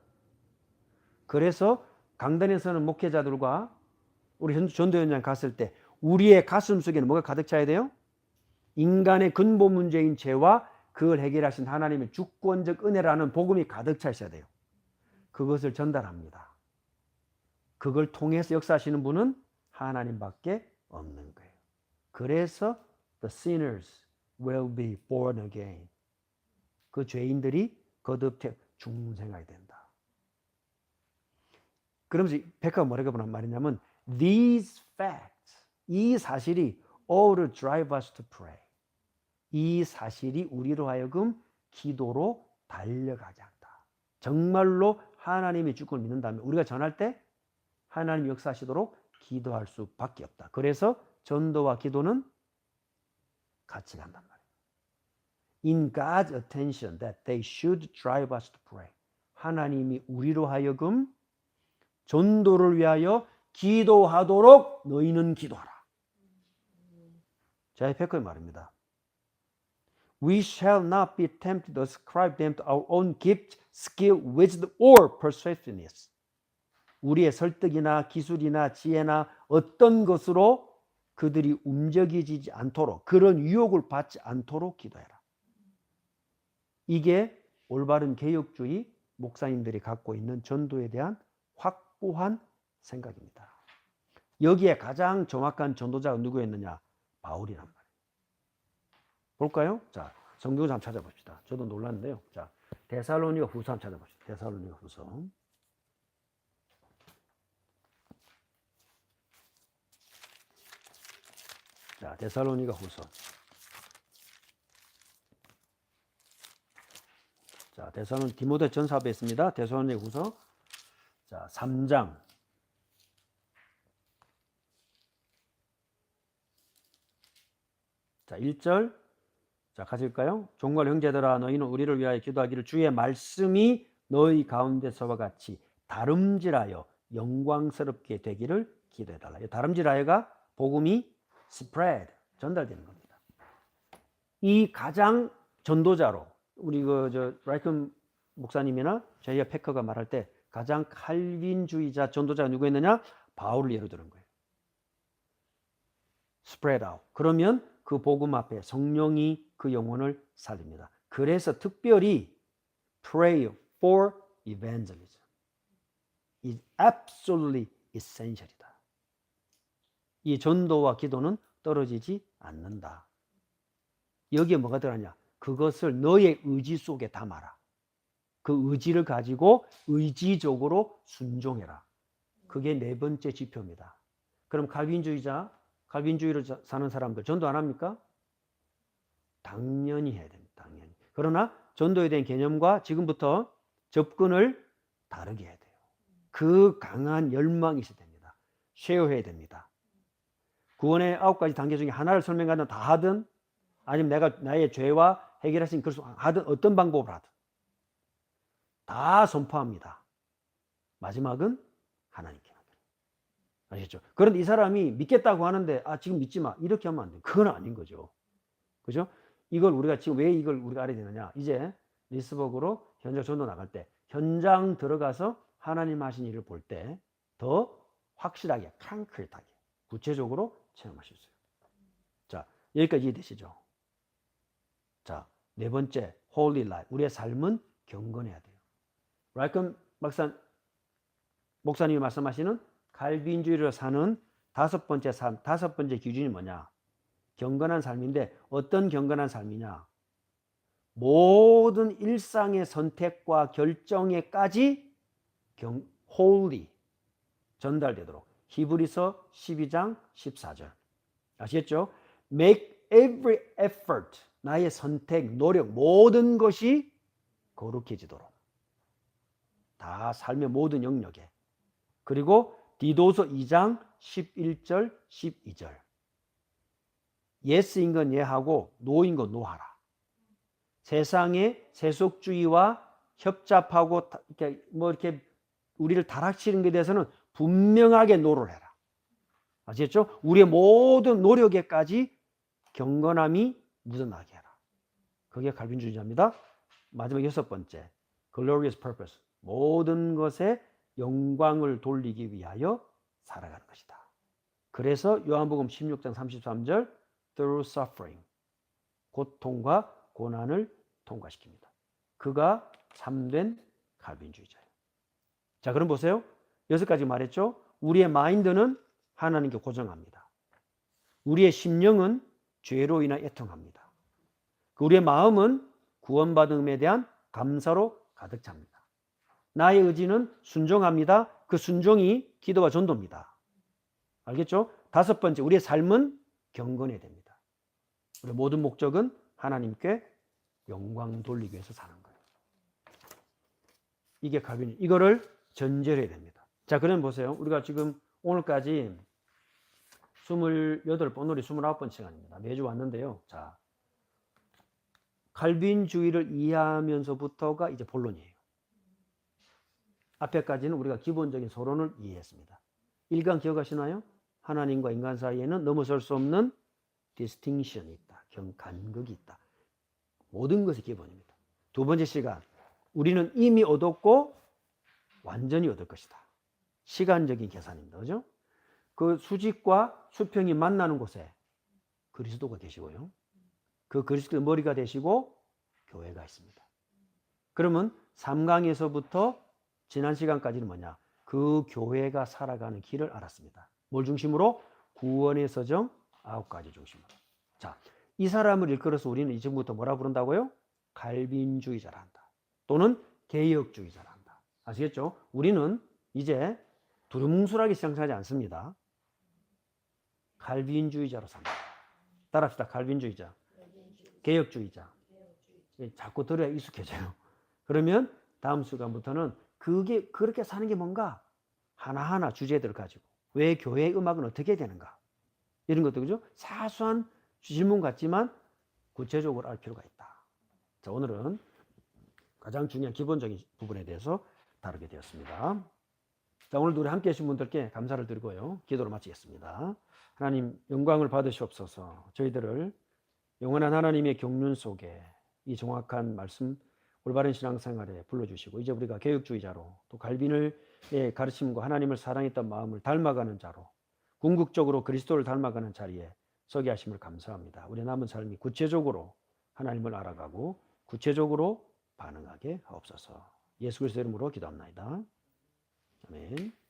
그래서 강단에서는 목회자들과 우리 전도 현장 갔을 때 우리의 가슴 속에는 뭐가 가득 차야 돼요? 인간의 근본 문제인 죄와 그걸 해결하신 하나님의 주권적 은혜라는 복음이 가득 차 있어야 돼요. 그것을 전달합니다. 그걸 통해서 역사하시는 분은 하나님밖에 없는 거예요. 그래서 the sinners will be born again. 그 죄인들이 거듭 죽는 생각이 된다. 그러면서 백화가 뭐라고 말했냐면 these facts, 이 사실이 ought to drive us to pray. 이 사실이 우리로 하여금 기도로 달려가게 한다. 정말로 하나님의 주권을 믿는다면 우리가 전할 때 하나님 역사하시도록 기도할 수밖에 없다. 그래서 전도와 기도는 같이 간단 말이에요. In God's attention that they should drive us to pray. 하나님이 우리로 하여금 전도를 위하여 기도하도록 너희는 기도하라. 제 패커의 말입니다. We shall not be tempted to ascribe them to our own gift, skill, wisdom, or persuasiveness. 우리의 설득이나 기술이나 지혜나 어떤 것으로 그들이 움직여지지 않도록 그런 유혹을 받지 않도록 기도해라. 이게 올바른 개혁주의 목사님들이 갖고 있는 전도에 대한 확고한 생각입니다. 여기에 가장 정확한 전도자가 누구였느냐? 바울이란 말이에요. 볼까요? 자, 성경을 한번 찾아봅시다. 저도 놀랐는데요. 자, 데살로니가 후서 한번 찾아봅시다. 데살로니가 후서. 자, 데살로니가 후서. 자, 데살로니 디모데 전서에 있습니다. 데살로니가 후서. 자, 3장. 자, 1절. 자, 가실까요? 종걸 형제들아 너희는 우리를 위하여 기도하기를 주의 말씀이 너희 가운데서와 같이 다름질하여 영광스럽게 되기를 기도해달라. 다름질하여가 복음이 spread, 전달되는 겁니다. 이 가장 전도자로 우리 라이큰 목사님이나 제이아 패커가 말할 때 가장 칼빈주의자 전도자가 누구였느냐? 바울을 예로 드는 거예요. spread out. 그러면 그 복음 앞에 성령이 그 영혼을 살립니다. 그래서 특별히 pray for evangelism is absolutely essential이다. 이 전도와 기도는 떨어지지 않는다. 여기에 뭐가 들어가냐? 그것을 너의 의지 속에 담아라. 그 의지를 가지고 의지적으로 순종해라. 그게 네 번째 지표입니다. 그럼 칼빈주의로 사는 사람들 전도 안 합니까? 당연히 해야 됩니다. 당연히. 그러나 전도에 대한 개념과 지금부터 접근을 다르게 해야 돼요. 그 강한 열망이 있어야 됩니다. 쉐어해야 됩니다. 구원의 9가지 단계 중에 하나를 설명하든 다 하든 아니면 내가 나의 죄와 해결하신 그것을 하든 어떤 방법을 하든 다 선포합니다. 마지막은 하나님께 하는. 아시겠죠? 그런데 이 사람이 믿겠다고 하는데 지금 믿지 마. 이렇게 하면 안 돼요. 그건 아닌 거죠. 그죠? 이걸 우리가 지금 왜 이걸 우리가 알아야 되느냐? 이제 리스버그로 현장 전도 나갈 때 현장 들어가서 하나님 하신 일을 볼 때 더 확실하게, concrete하게, 구체적으로 체험하실 수 있어요. 자, 여기까지 이해되시죠? 자, 네 번째, holy life. 우리의 삶은 경건해야 돼요. 라이큰 목사님이 말씀하시는 칼빈주의로 사는 다섯 번째 기준이 뭐냐? 경건한 삶인데 어떤 경건한 삶이냐? 모든 일상의 선택과 결정에까지 holy 전달되도록. 히브리서 12장 14절. 아시겠죠? Make every effort. 나의 선택, 노력, 모든 것이 거룩해지도록. 다 삶의 모든 영역에. 그리고 디도서 2장 11절, 12절. 예스인 건 예하고 노인 건 노하라. 세상의 세속주의와 협잡하고 이렇게 우리를 타락시키는 것에 대해서는 분명하게 노를 해라. 아시겠죠? 우리의 모든 노력에까지 경건함이 묻어나게 해라. 그게 칼빈주의자입니다. 마지막 여섯 번째, glorious purpose. 모든 것에 영광을 돌리기 위하여 살아가는 것이다. 그래서 요한복음 16장 33절 through suffering. 고통과 고난을 통과시킵니다. 그가 참된 칼빈주의자예요. 자, 그럼 보세요. 6가지 말했죠. 우리의 마인드는 하나님께 고정합니다. 우리의 심령은 죄로 인해 애통합니다. 우리의 마음은 구원받음에 대한 감사로 가득 찹니다. 나의 의지는 순종합니다. 그 순종이 기도와 전도입니다. 알겠죠? 5번째, 우리의 삶은 경건해야 됩니다. 우리의 모든 목적은 하나님께 영광 돌리기 위해서 사는 거예요. 이게 칼빈, 이거를 전제로 해야 됩니다. 자, 그럼 보세요. 우리가 지금 오늘까지 28번, 우리 29번 시간입니다. 매주 왔는데요. 자, 칼빈주의를 이해하면서부터가 이제 본론이에요. 앞에까지는 우리가 기본적인 서론을 이해했습니다. 1강 기억하시나요? 하나님과 인간 사이에는 넘어설 수 없는 디스팅션이 있다. 간극이 있다. 모든 것이 기본입니다. 2번째 시간, 우리는 이미 얻었고 완전히 얻을 것이다. 시간적인 계산입니다. 그죠? 그 수직과 수평이 만나는 곳에 그리스도가 계시고요. 그 그리스도의 머리가 되시고 교회가 있습니다. 그러면 3강에서부터 지난 시간까지는 뭐냐? 그 교회가 살아가는 길을 알았습니다. 뭘 중심으로? 구원의 서정 9가지 중심으로. 자, 이 사람을 일컬어서 우리는 이제부터 뭐라 부른다고요? 칼빈주의자라 한다. 또는 개혁주의자라 한다. 아시겠죠? 우리는 이제 두루뭉술하게 생각하지 않습니다. 칼빈주의자로 삽니다. 따라합시다. 칼빈주의자. 개혁주의자. 자꾸 들어야 익숙해져요. 그러면 다음 시간부터는 그게 그렇게 사는 게 뭔가 하나하나 주제들을 가지고 왜 교회의 음악은 어떻게 되는가 이런 것도 그죠? 사소한 질문 같지만 구체적으로 알 필요가 있다. 자, 오늘은 가장 중요한 기본적인 부분에 대해서 다루게 되었습니다. 자, 오늘도 우리 함께 하신 분들께 감사를 드리고요. 기도로 마치겠습니다. 하나님 영광을 받으시옵소서. 저희들을 영원한 하나님의 경륜 속에 이 정확한 말씀 올바른 신앙생활에 불러주시고 이제 우리가 개혁주의자로 또 갈빈의 가르침과 하나님을 사랑했던 마음을 닮아가는 자로 궁극적으로 그리스도를 닮아가는 자리에 서게 하심을 감사합니다. 우리 남은 삶이 구체적으로 하나님을 알아가고 구체적으로 반응하게 하옵소서. 예수 그리스도 이름으로 기도합니다. 아멘.